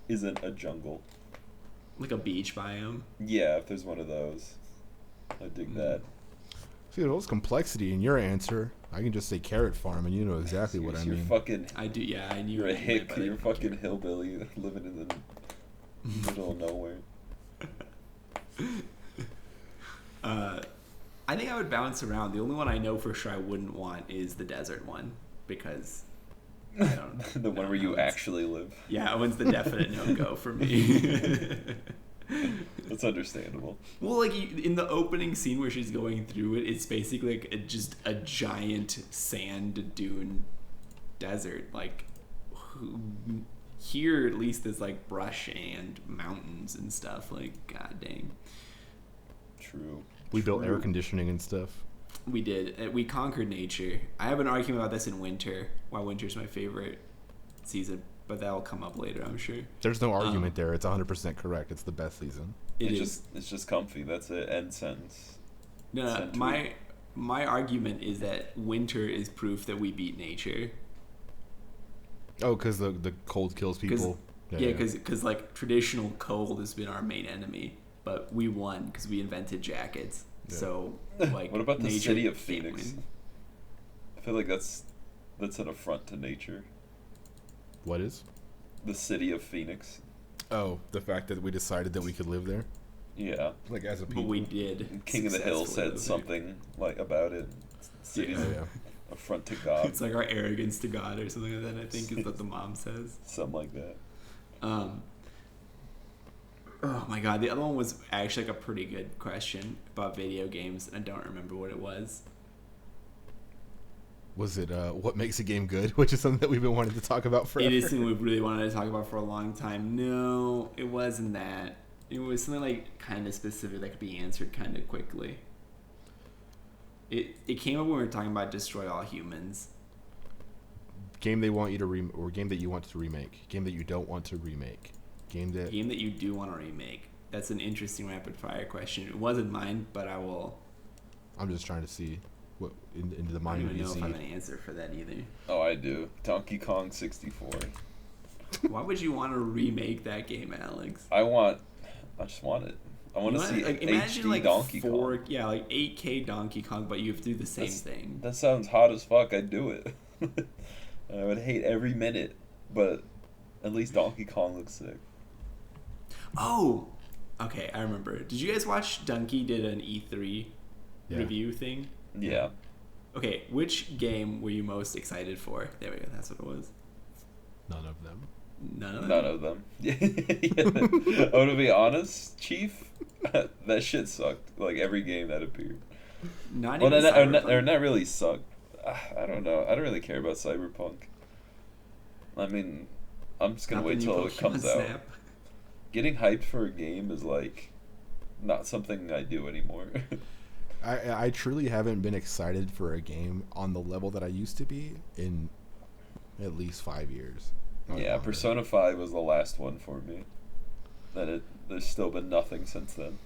isn't a jungle. Like a beach biome. Yeah, if there's one of those, I dig that. See, there's complexity in your answer. I can just say carrot farm, and you know exactly what I You're mean. fucking. I do. Yeah, I knew. You're a it anyway, hick. but I You're a didn't fucking care. hillbilly living in the middle of nowhere. I think I would bounce around. The only one I know for sure I wouldn't want is the desert one because I don't. The one no, where you it's- actually live. Yeah, that one's the definite no go for me. That's understandable. Well, like in the opening scene where she's going through it, it's basically like just a giant sand dune desert. Like, here at least there's like brush and mountains and stuff. Like, god dang. True. We built air conditioning and stuff. We did. We conquered nature. I have an argument about this in winter. Why winter's my favorite season, but that'll come up later, I'm sure. There's no argument there. It's 100% correct. It's the best season. It's just comfy. That's it. End sentence. No, my argument is that winter is proof that we beat nature. Oh, because the cold kills people. Yeah, because like traditional cold has been our main enemy, but we won because we invented jackets. Yeah. So like, what about the city of Phoenix? Phoenix? I feel like that's an affront to nature. What is? The city of Phoenix. Oh, the fact that we decided that we could live there. Yeah. Like as a people. But we did. King of the Hill said something like about it. City's affront to God. It's like our arrogance to God or something like that, I think is what the mom says. Something like that. Oh my god, the other one was actually like a pretty good question about video games, and I don't remember what it was. Was it what makes a game good, which is something that we've been wanting to talk about forever? It is something we've really wanted to talk about for a long time. No, it wasn't that. It was something like kind of specific that could be answered kind of quickly. It came up when we were talking about Destroy All Humans. Game they want you to or game that you want to remake. Game that you don't want to remake. Game that you do want to remake. That's an interesting rapid fire question. It wasn't mine, but I will. I'm just trying to see what into the mind of Yazeed. I don't even know if I have an answer for that either. Oh, I do. Donkey Kong 64. Why would you want to remake that game, Alex? I just want it. I want to see like, HD like Donkey Kong. Yeah, like 8K Donkey Kong, but you have to do the same thing. That sounds hot as fuck. I'd do it. I would hate every minute, but at least Donkey Kong looks sick. Oh, okay, I remember. Did you guys watch Donkey did an E3 review thing? Yeah. Okay, which game were you most excited for? There we go, that's what it was. None of them. None of them. Yeah. Oh, to be honest, Chief, that shit sucked. Like every game that appeared. Not really sucked. I don't know. I don't really care about Cyberpunk. I mean, I'm just gonna wait till it comes out. Getting hyped for a game is like not something I do anymore. I truly haven't been excited for a game on the level that I used to be in at least 5 years. Yeah, Persona 5 was the last one for me. There's still been nothing since then.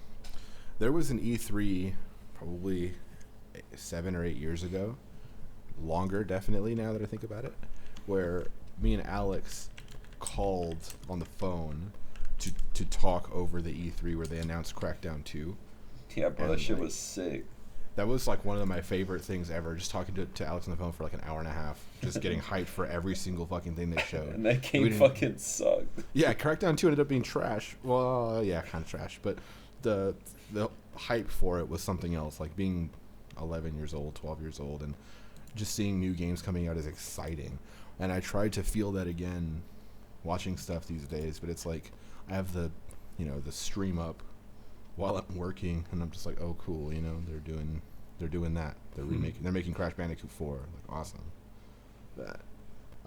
There was an E3 probably 7 or 8 years ago. Longer, definitely, now that I think about it. Where me and Alex called on the phone to talk over the E3 where they announced Crackdown 2. Yeah, bro, that shit was sick. That was like one of my favorite things ever. Just talking to Alex on the phone for like an hour and a half. Just getting hyped for every single fucking thing they showed. And that game fucking sucked. Yeah, Crackdown 2 ended up being trash. Well, yeah, kind of trash. But the hype for it was something else. Like being 11 years old, 12 years old, and just seeing new games coming out is exciting. And I tried to feel that again watching stuff these days. But it's like I have the stream up while I'm working, and I'm just like, oh, cool, they're doing that. They're making Crash Bandicoot 4, like awesome. But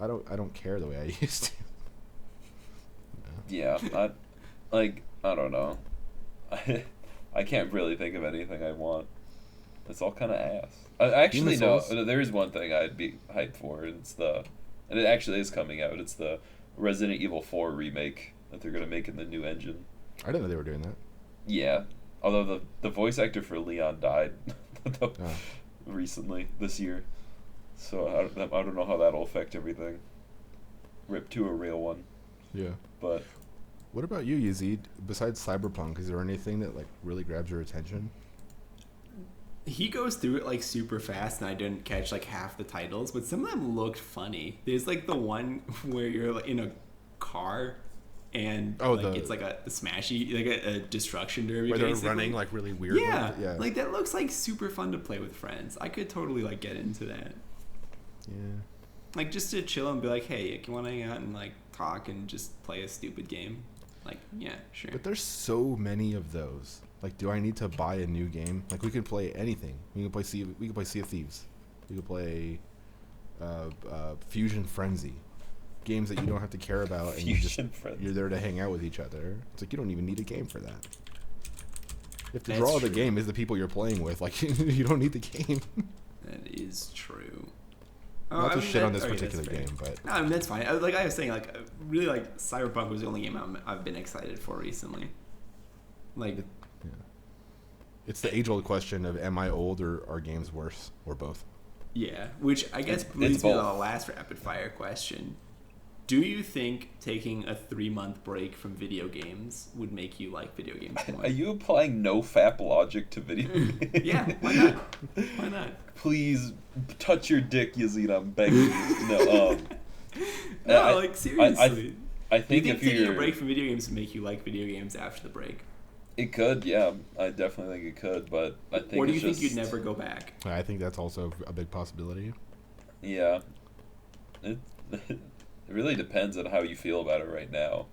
I don't care the way I used to. Yeah, I don't know. I can't really think of anything I want. It's all kind of ass. I actually know there is one thing I'd be hyped for. And it actually is coming out. It's the Resident Evil 4 remake that they're gonna make in the new engine. I didn't know they were doing that. Yeah, although the voice actor for Leon died recently this year, so I don't know how that'll affect everything. Rip to a real one. Yeah. But what about you, Yazeed? Besides Cyberpunk, is there anything that like really grabs your attention? He goes through it like super fast, and I didn't catch like half the titles, but some of them looked funny. There's like the one where you're like in a car. And it's like a smashy, like a destruction derby. Where they're running like really weird. Yeah, like that looks like super fun to play with friends. I could totally like get into that. Yeah. Like just to chill and be like, hey, you want to hang out and like talk and just play a stupid game? Like, yeah, sure. But there's so many of those. Like, do I need to buy a new game? Like, we could play anything. We can play Sea of Thieves. We could play Fusion Frenzy. games that you don't have to care about, and Fusion friends. you're there to hang out with each other. It's like you don't even need a game for that. If the That's draw of the true. game is the people you're playing with, like you don't need the game. That is true. Not to shit on this that's particular fair. game, but No, I mean, that's fine. Like I was saying, like really, like Cyberpunk was the only game I've been excited for recently. Like, yeah. It's the age-old question of am I old or are games worse or both? yeah, which I guess It's leads me to the both. last rapid fire question. Do you think taking a 3-month break from video games would make you like video games more? Are you applying no fap logic to video games? Yeah, why not? Why not? Please touch your dick, Yazeed. I'm begging you. No, No, like seriously. I Do you think think if taking you're a break from video games would make you like video games after the break? It could, yeah. I definitely think it could, but I think Or do you it's think just, you'd never go back? I think that's also a big possibility. Yeah. It it really depends on how you feel about it right now.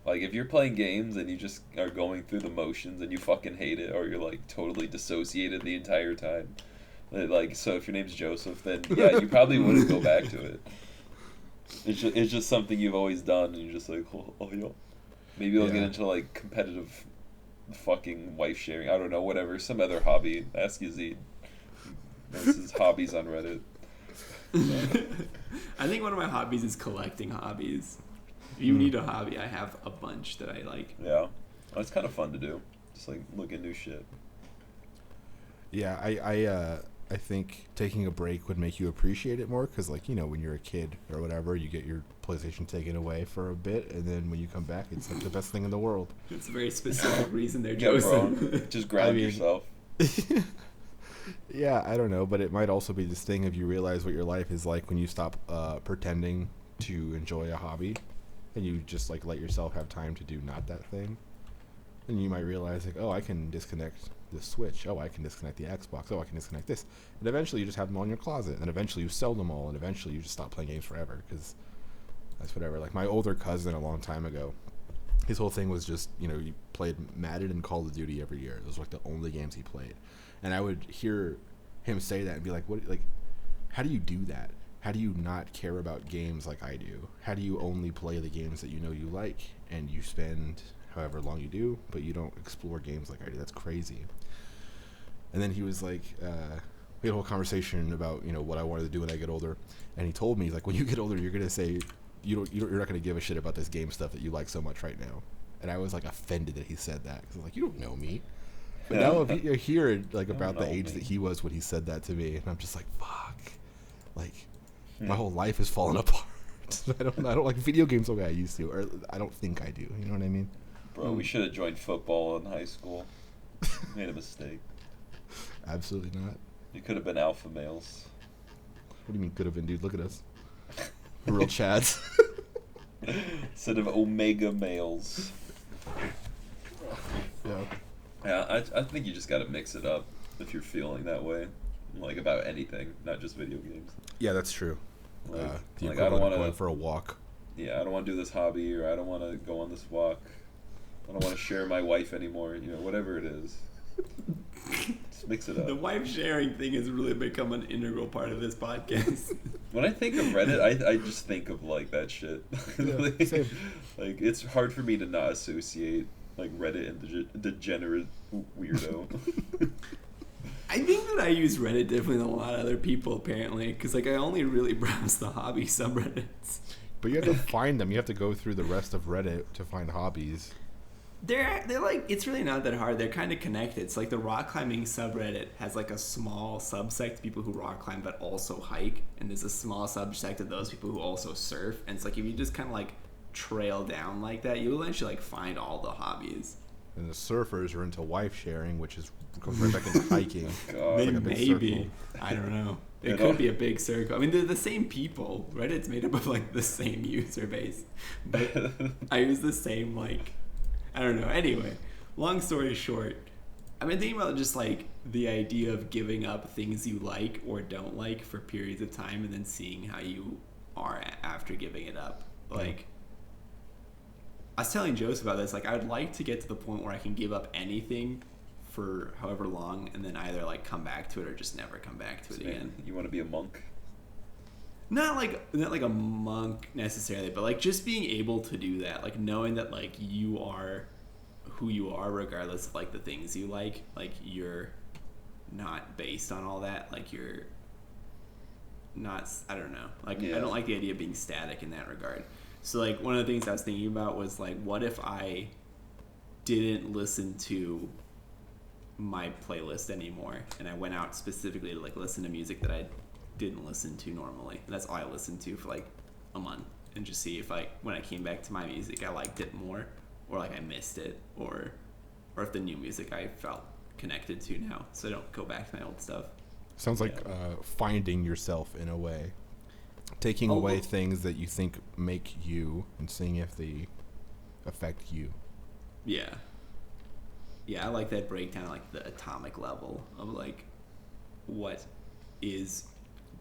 Like if you're playing games and you just are going through the motions and you fucking hate it, or you're like totally dissociated the entire time. Like so if your name's Joseph, then yeah, you probably wouldn't go back to it. It's just something you've always done and you're just like, oh yeah. Maybe you'll get Yeah. into like competitive fucking wife sharing. I don't know, whatever. Some other hobby. Ask Yazeed. This is hobbies on Reddit. I think one of my hobbies is collecting hobbies. If you need a hobby, I have a bunch that I like. Yeah. Oh, it's kind of fun to do. Just like look at new shit. Yeah, I think taking a break would make you appreciate it more because, like, you know, when you're a kid or whatever, you get your PlayStation taken away for a bit, and then when you come back, it's like the best thing in the world. It's a very specific reason there, Yeah, bro. Joseph. Just ground I mean- yourself. Yeah, I don't know, but it might also be this thing of you realize what your life is like when you stop pretending to enjoy a hobby, and you just like let yourself have time to do not that thing. And you might realize like, oh, I can disconnect the Switch. Oh, I can disconnect the Xbox. Oh, I can disconnect this. And eventually you just have them all in your closet. And eventually you sell them all. And eventually you just stop playing games forever because that's whatever. Like my older cousin a long time ago, his whole thing was just, you know, he played Madden and Call of Duty every year. Those were like the only games he played. And I would hear him say that and be like, what, like, how do you do that? How do you not care about games like I do? How do you only play the games that you know you like and you spend however long you do, but you don't explore games like I do? That's crazy. And then he was like, we had a whole conversation about, you know, what I wanted to do when I get older. And he told me, he's like, when you get older, you're going to say, you're not going to give a shit about this game stuff that you like so much right now. And I was like offended that he said that because I was like, you don't know me. But now if you hear like about the age that he was when he said that to me, and I'm just like, fuck, like my whole life has fallen apart. I don't like video games the way I used to, or I don't think I do. You know what I mean? Bro, we should have joined football in high school. Made a mistake. Absolutely not. You could have been alpha males. What do you mean could have been, dude? Look at us, we're real chads. Instead of omega males. Yeah. Yeah, I think you just gotta mix it up if you're feeling that way. Like about anything, not just video games. Yeah, that's true. Like, The like I equivalent don't of want going to. for a walk. Yeah, I don't want to do this hobby, or I don't want to go on this walk. I don't want to share my wife anymore. You know, whatever it is. Just mix it up. The wife sharing thing has really become an integral part of this podcast. When I think of Reddit, I just think of like that shit. Yeah, same. Like it's hard for me to not associate like Reddit and the degenerate weirdo. I think that I use Reddit differently than a lot of other people, apparently, because like I only really browse the hobby subreddits. But you have to find them. You have to go through the rest of Reddit to find hobbies. They're like, it's really not that hard. They're kind of connected. It's like the rock climbing subreddit has like a small subsect of people who rock climb but also hike, and there's a small subsect of those people who also surf. And it's like if you just kind of like trail down like that, you'll eventually like find all the hobbies. And the surfers are into wife sharing, which goes right back into hiking. God. Like a big Maybe. circle. I don't know. It You could know? be a big circle. I mean, they're the same people. Reddit's made up of like the same user base. But I use the same like, I don't know. Anyway, long story short, I've been thinking about just like the idea of giving up things you like or don't like for periods of time and then seeing how you are after giving it up. Like, I was telling Joseph about this. Like, I would like to get to the point where I can give up anything for however long and then either like come back to it or just never come back to it again. You want to be a monk? not like a monk necessarily, but like just being able to do that, like knowing that like you are who you are regardless of like the things you like you're not based on all that, like you're not, I don't know, like I don't like the idea of being static in that regard. So like one of the things I was thinking about was like, what if I didn't listen to my playlist anymore and I went out specifically to like listen to music that I didn't listen to normally, and that's all I listened to for like a month, and just see if like when I came back to my music I liked it more, or like I missed it, or if the new music I felt connected to now, so I don't go back to my old stuff. Sounds like finding yourself in a way, taking away things that you think make you and seeing if they affect you. Yeah, I like that breakdown, like the atomic level of like what is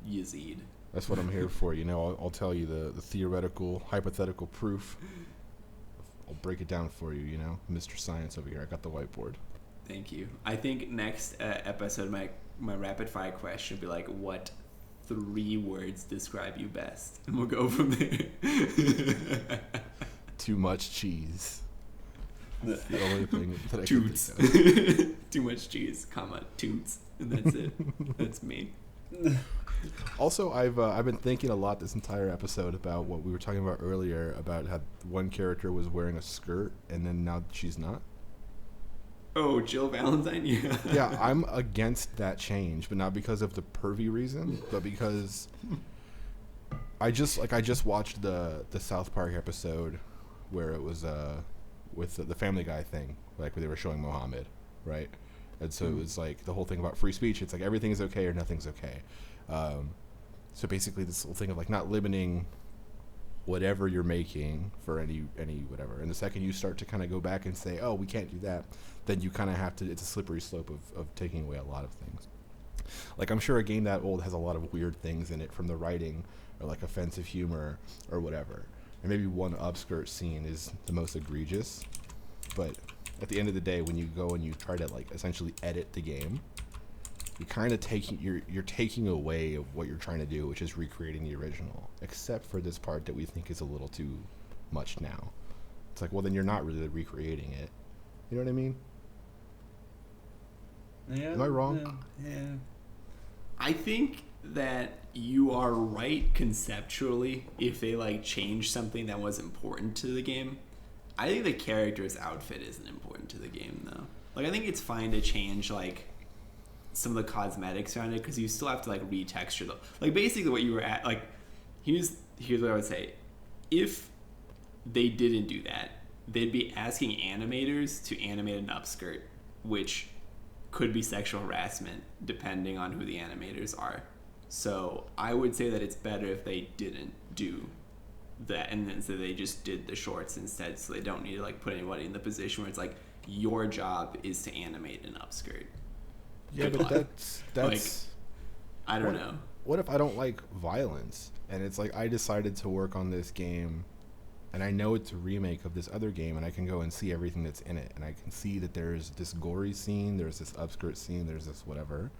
Yazeed. That's what I'm here for. You know, I'll tell you the theoretical, hypothetical proof. I'll break it down for you. You know, Mr. Science over here. I got the whiteboard. Thank you. I think next episode, my rapid fire question would be like, what 3 words describe you best? And we'll go from there. Too much cheese. That's the only thing that I Toots. can think of. Too much cheese, comma, toots. And that's it. That's me. Also, I've been thinking a lot this entire episode about what we were talking about earlier, about how one character was wearing a skirt and then now she's not. Oh, Jill Valentine? Yeah. Yeah, I'm against that change, but not because of the pervy reason, but because I just watched the South Park episode where it was with the Family Guy thing, like where they were showing Mohammed, right? And so it was like the whole thing about free speech. It's like everything is okay or nothing's okay. So basically this whole thing of like not limiting whatever you're making for any whatever. And the second you start to kind of go back and say, oh, we can't do that, then you kind of have to, it's a slippery slope of taking away a lot of things. Like I'm sure a game that old has a lot of weird things in it from the writing or like offensive humor or whatever. And maybe one upskirt scene is the most egregious, but at the end of the day, when you go and you try to like essentially edit the game, you're kind of you're taking away of what you're trying to do, which is recreating the original, except for this part that we think is a little too much now. It's like, well, then you're not really recreating it. You know what I mean? Yeah. Am I wrong? Yeah. I think that you are right conceptually if they like change something that was important to the game. I think the character's outfit isn't important to the game though. Like I think it's fine to change like some of the cosmetics around it, because you still have to like retexture them. Like basically what you were at, like here's what I would say. If they didn't do that, they'd be asking animators to animate an upskirt, which could be sexual harassment depending on who the animators are. So I would say that it's better if they didn't do that, and then so they just did the shorts instead, so they don't need to like put anybody in the position where it's like your job is to animate an upskirt. Yeah, but that's like, I don't know. What if I don't like violence and it's like I decided to work on this game and I know it's a remake of this other game and I can go and see everything that's in it and I can see that there's this gory scene, there's this upskirt scene, there's this whatever,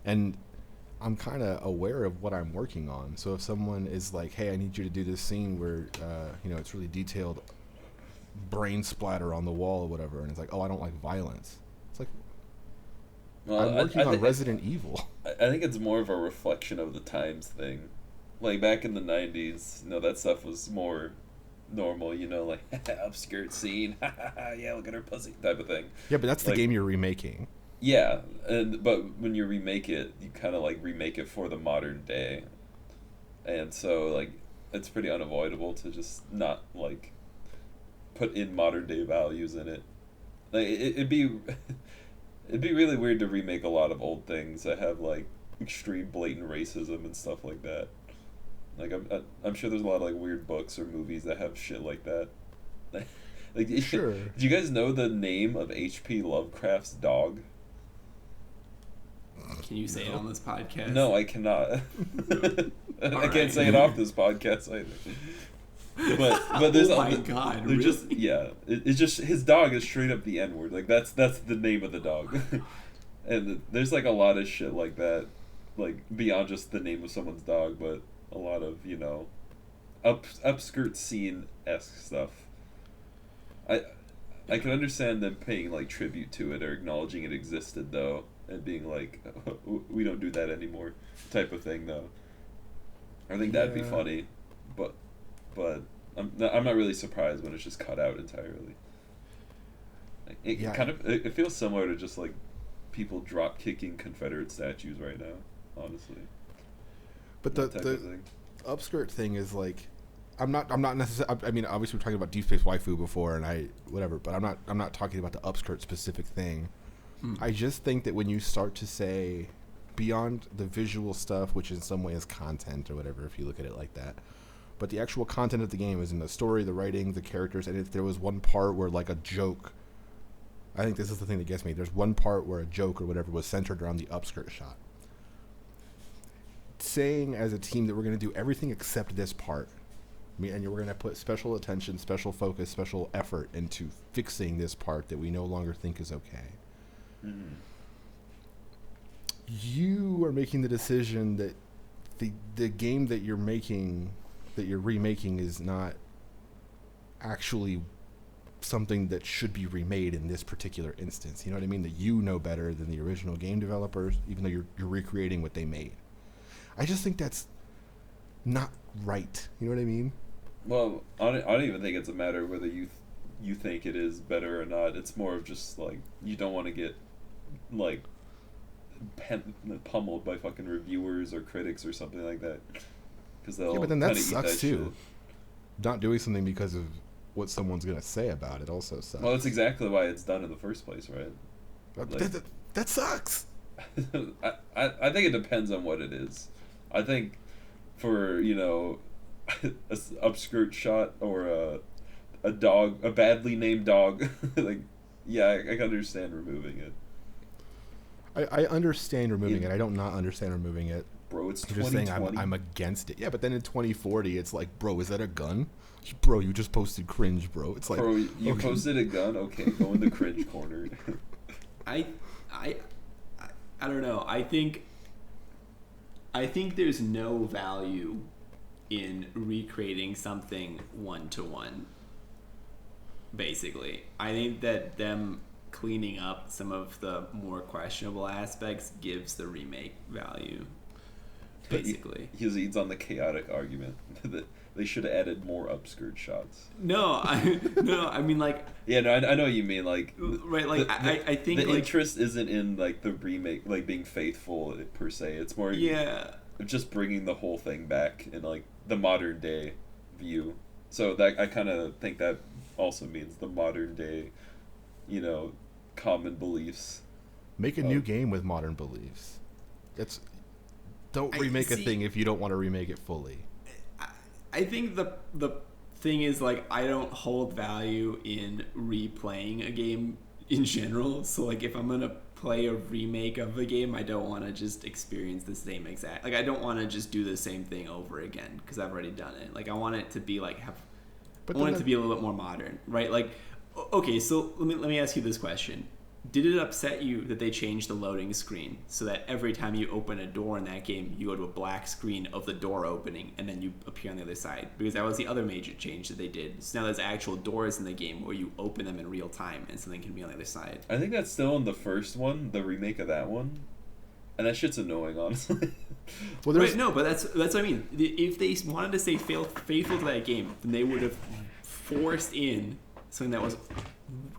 and I'm kind of aware of what I'm working on. So if someone is like, hey, I need you to do this scene where it's really detailed brain splatter on the wall or whatever, and it's like, oh, I don't like violence. It's like, well, I'm working on Resident Evil. I think it's more of a reflection of the times thing. Like back in the 90s, that stuff was more normal, like upskirt scene, yeah, look at her pussy type of thing. Yeah, but that's the game you're remaking. Yeah, but when you remake it, you kind of like remake it for the modern day, and so like it's pretty unavoidable to just not like put in modern day values in it. Like it'd be really weird to remake a lot of old things that have like extreme blatant racism and stuff like that. Like I'm sure there's a lot of like weird books or movies that have shit like that. Like sure. Do you guys know the name of H.P. Lovecraft's dog? Can you say it on this podcast? No, I cannot. I can't say it off this podcast either. But there's oh my god, really? Just it's just his dog is straight up the N-word. Like that's the name of the dog. And there's like a lot of shit like that, like beyond just the name of someone's dog. But a lot of, upskirt scene-esque stuff. I can understand them paying like tribute to it or acknowledging it existed though, and being like, we don't do that anymore, type of thing though. I think that'd be funny, but I'm not really surprised when it's just cut out entirely. It feels similar to just like people drop kicking Confederate statues right now, honestly. But the upskirt thing is like, I'm not necessarily. I mean, obviously we're talking about Deep Space Waifu before, and whatever. But I'm not talking about the upskirt specific thing. I just think that when you start to say beyond the visual stuff, which in some way is content or whatever, if you look at it like that, but the actual content of the game is in the story, the writing, the characters, and if there was one part where like a joke, I think this is the thing that gets me. There's one part where a joke or whatever was centered around the upskirt shot. Saying as a team that we're going to do everything except this part. And we're going to put special attention, special focus, special effort into fixing this part that we no longer think is okay. Mm-hmm. You are making the decision that the game that you're making, that you're remaking, is not actually something that should be remade in this particular instance. You know what I mean? That you know better than the original game developers, even though you're recreating what they made. I just think that's not right. You know what I mean? Well, I don't even think it's a matter of whether you think it is better or not. It's more of just like you don't want to get like pummeled by fucking reviewers or critics or something like that, because they'll but then that eat sucks that too. Shit. Not doing something because of what someone's gonna say about it also sucks. Well, that's exactly why it's done in the first place, right? That sucks. I think it depends on what it is. I think for a upskirt shot or a dog, a badly named dog, like I can understand removing it. I understand removing it. I don't not understand removing it. Bro, it's 2020. Just saying I'm against it. Yeah, but then in 2040, it's like, bro, is that a gun? Bro, you just posted cringe, bro. It's like, bro, you posted a gun? Okay, go in the cringe corner. I don't know. I think there's no value in recreating something one-to-one, basically. I think that them cleaning up some of the more questionable aspects gives the remake value, basically. Yazeed's on the chaotic argument that they should have added more upskirt shots. I mean, like... Yeah, no, I know what you mean, like... Right, like, I think, the like... interest isn't in, like, the remake, like, being faithful, per se. It's more... Yeah. Just bringing the whole thing back in, like, the modern day view. So that I kind of think that also means the modern day, common beliefs. Make a new game with modern beliefs. Don't remake a thing if you don't want to remake it fully. I think the thing is, like, I don't hold value in replaying a game in general. So, like, if I'm gonna play a remake of a game, I don't want to just experience the same exact. Like, I don't want to just do the same thing over again because I've already done it. Like, I want it to be like I want it to be a little bit more modern, right? Like, okay, so let me ask you this question. Did it upset you that they changed the loading screen so that every time you open a door in that game, you go to a black screen of the door opening and then you appear on the other side? Because that was the other major change that they did. So now there's actual doors in the game where you open them in real time and something can be on the other side. I think that's still in the first one, the remake of that one. And that shit's annoying, honestly. Well, right, no, but that's what I mean. If they wanted to stay faithful to that game, then they would have forced in something that was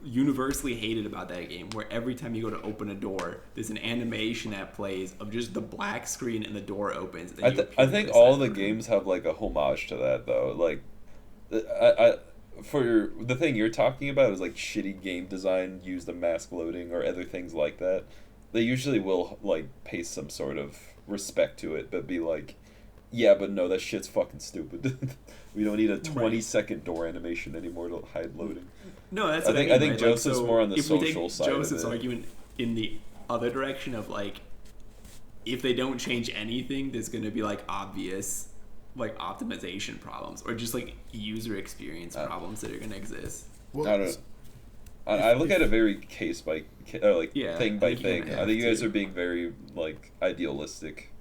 universally hated about that game, where every time you go to open a door, there's an animation that plays of just the black screen and the door opens. I think all the games have like a homage to that, though. Like, for the thing you're talking about is like shitty game design, use the mask loading or other things like that. They usually will like pay some sort of respect to it, but be like, yeah, but no, that shit's fucking stupid. We don't need a 20-second door animation anymore to hide loading. No, that's I what think. I mean, I think right? Joseph's like, so more on the if we social take side. Joseph's of it. argument in the other direction of like, if they don't change anything, there's going to be like obvious like optimization problems or just like user experience problems that are going to exist. Well, I don't know. I look at it very case by thing by thing. I think you guys are being very like idealistic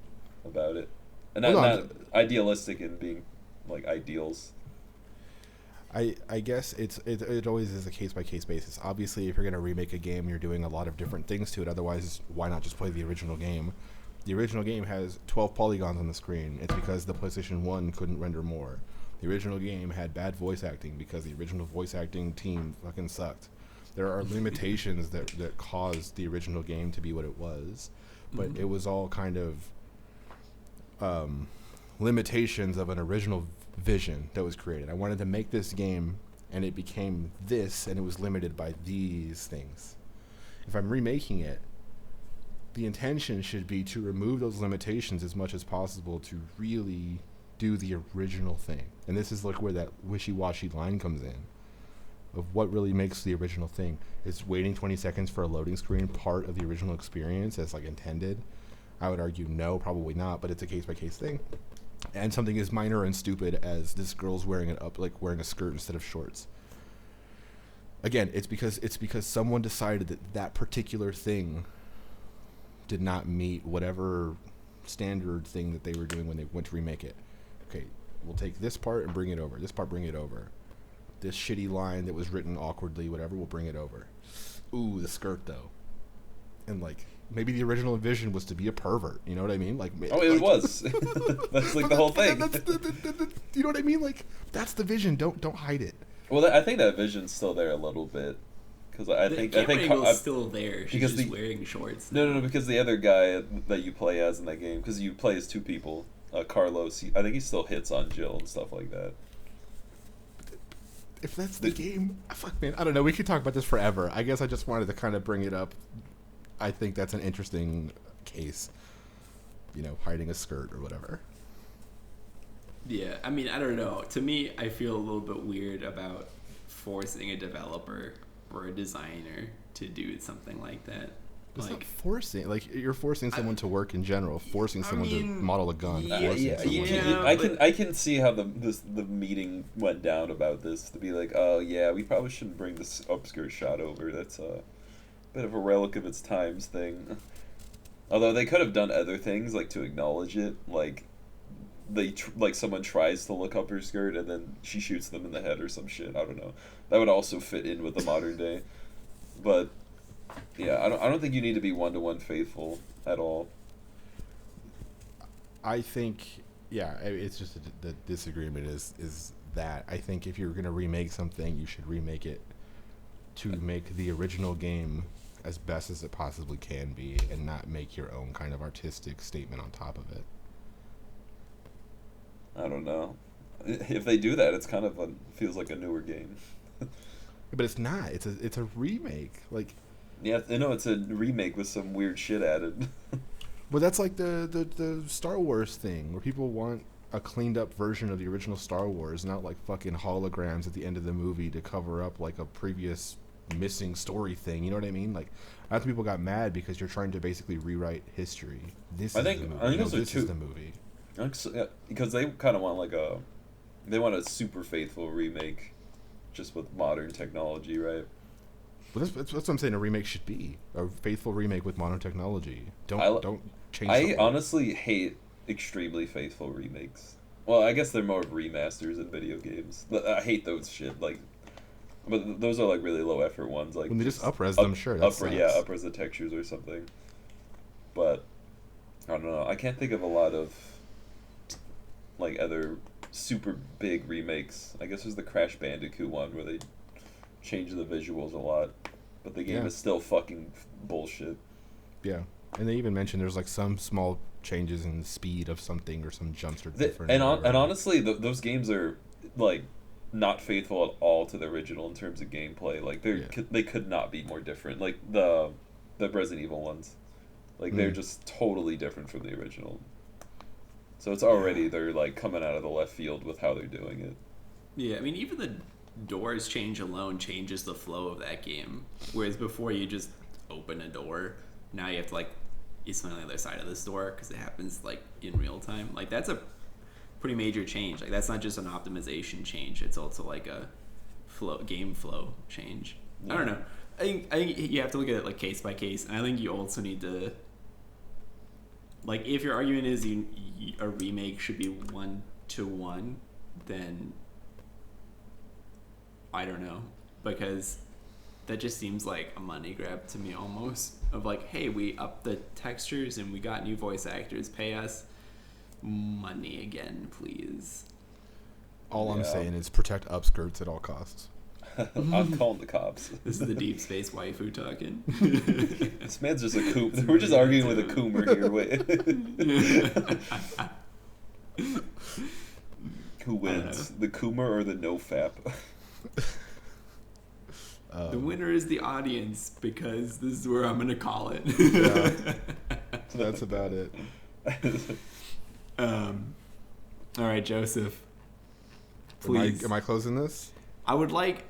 about it. and Well, not idealistic in being like ideals. I guess it always is a case by case basis. Obviously, if you're gonna remake a game, you're doing a lot of different things to it. Otherwise, why not just play the original game? The original game has 12 polygons on the screen. It's because the PlayStation 1 couldn't render more. The original game had bad voice acting because the original voice acting team fucking sucked. There are limitations that caused the original game to be what it was, but it was all kind of limitations of an original vision that was created. I wanted to make this game, and it became this, and it was limited by these things. If I'm remaking it, the intention should be to remove those limitations as much as possible to really do the original thing. And this is like where that wishy-washy line comes in of what really makes the original thing. Is waiting 20 seconds for a loading screen part of the original experience as like intended? I would argue no, probably not, but it's a case-by-case thing. And something as minor and stupid as this girl's wearing wearing a skirt instead of shorts. Again, it's because someone decided that particular thing did not meet whatever standard thing that they were doing when they went to remake it. Okay, we'll take this part and bring it over. This part, bring it over. This shitty line that was written awkwardly, whatever, we'll bring it over. Ooh, the skirt though. And like, maybe the original vision was to be a pervert. You know what I mean? Like, it was. That's like the whole thing. You know what I mean? Like, that's the vision. Don't hide it. Well, I think that vision's still there a little bit. Because I think Angle's still there. She's because just wearing shorts. No, because the other guy that you play as in that game, because you play as two people, Carlos. I think he still hits on Jill and stuff like that. If that's the game, fuck man, I don't know. We could talk about this forever. I guess I just wanted to kind of bring it up. I think that's an interesting case. You know, hiding a skirt or whatever. Yeah, I mean, I don't know. To me, I feel a little bit weird about forcing a developer or a designer to do something like that. It's not forcing. Like, you're forcing someone to work in general. Forcing someone to model a gun. I can see how the meeting went down about this. To be like, oh yeah, we probably shouldn't bring this upskirt shot over. That's a bit of a relic of its times thing. Although they could have done other things, like to acknowledge it, like someone tries to look up her skirt and then she shoots them in the head or some shit. I don't know. That would also fit in with the modern day. But yeah, I don't think you need to be one-to-one faithful at all. I think, yeah, it's just the disagreement is that I think if you're going to remake something, you should remake it to make the original game as best as it possibly can be and not make your own kind of artistic statement on top of it. I don't know. If they do that, it's kind of feels like a newer game. But it's not. It's a remake. Like, yeah, I know it's a remake with some weird shit added. Well, that's like the Star Wars thing where people want a cleaned up version of the original Star Wars, not like fucking holograms at the end of the movie to cover up like a previous missing story thing. You know what I mean? Like, I think people got mad because you're trying to basically rewrite history. This is the movie. Because they kind of want they want a super faithful remake, just with modern technology, right? Well, that's what I'm saying. A remake should be a faithful remake with modern technology. Don't change. I honestly hate extremely faithful remakes. Well, I guess they're more of remasters in video games. I hate those shit. Like, but those are like really low effort ones. Like when they just up-res them, sure. Up-res the textures or something. But I don't know. I can't think of a lot of like other super big remakes. I guess there's the Crash Bandicoot one where they change the visuals a lot, but the game is still fucking bullshit. Yeah, and they even mentioned there's like some small changes in the speed of something or some jumps are different. And honestly, those games are like not faithful at all to the original in terms of gameplay. Like they could not be more different. Like the Resident Evil ones, like they're just totally different from the original. So it's already they're like coming out of the left field with how they're doing it. Yeah, I mean even the doors change alone changes the flow of that game. Whereas before you just open a door, now you have to like swing on the other side of this door because it happens like in real time. Like that's a pretty major change. Like that's not just an optimization change; it's also like a game flow change. Yeah. I don't know. I think you have to look at it like case by case, and I think you also need to like if your argument is a remake should be 1-to-1, then I don't know, because that just seems like a money grab to me almost, of like, hey, we upped the textures and we got new voice actors, pay us money again, please. All I'm saying is protect upskirts at all costs. I'm calling the cops. This is the deep space waifu talking. This man's just a coom. We're just arguing with a coomer here. Wait. Who wins, the coomer or the nofap? The winner is the audience, because this is where I'm going to call it. Yeah. So that's about it. All right, Joseph. Please. Am I closing this? I would like.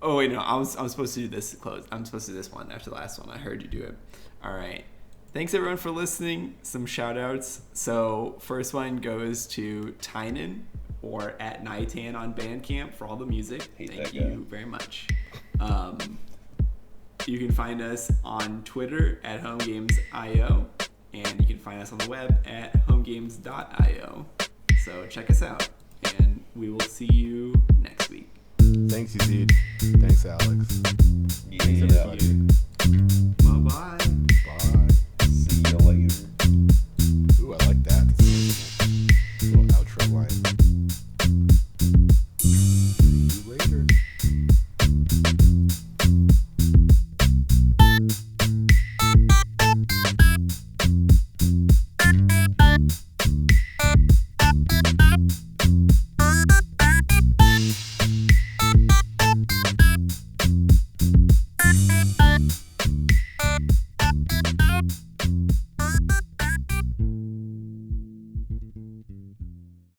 Oh wait, no. I'm supposed to do this close. I'm supposed to do this one after the last one. I heard you do it. All right. Thanks everyone for listening. Some shout outs. So first one goes to Tynan, or at Nightan on Bandcamp, for all the music. Thank you very much. You can find us on Twitter at Homegames.io, and you can find us on the web at homegames.io. So check us out, and we will see you next week. Thanks, Yazeed. Thanks, Alex. Yeah. Thanks, everybody.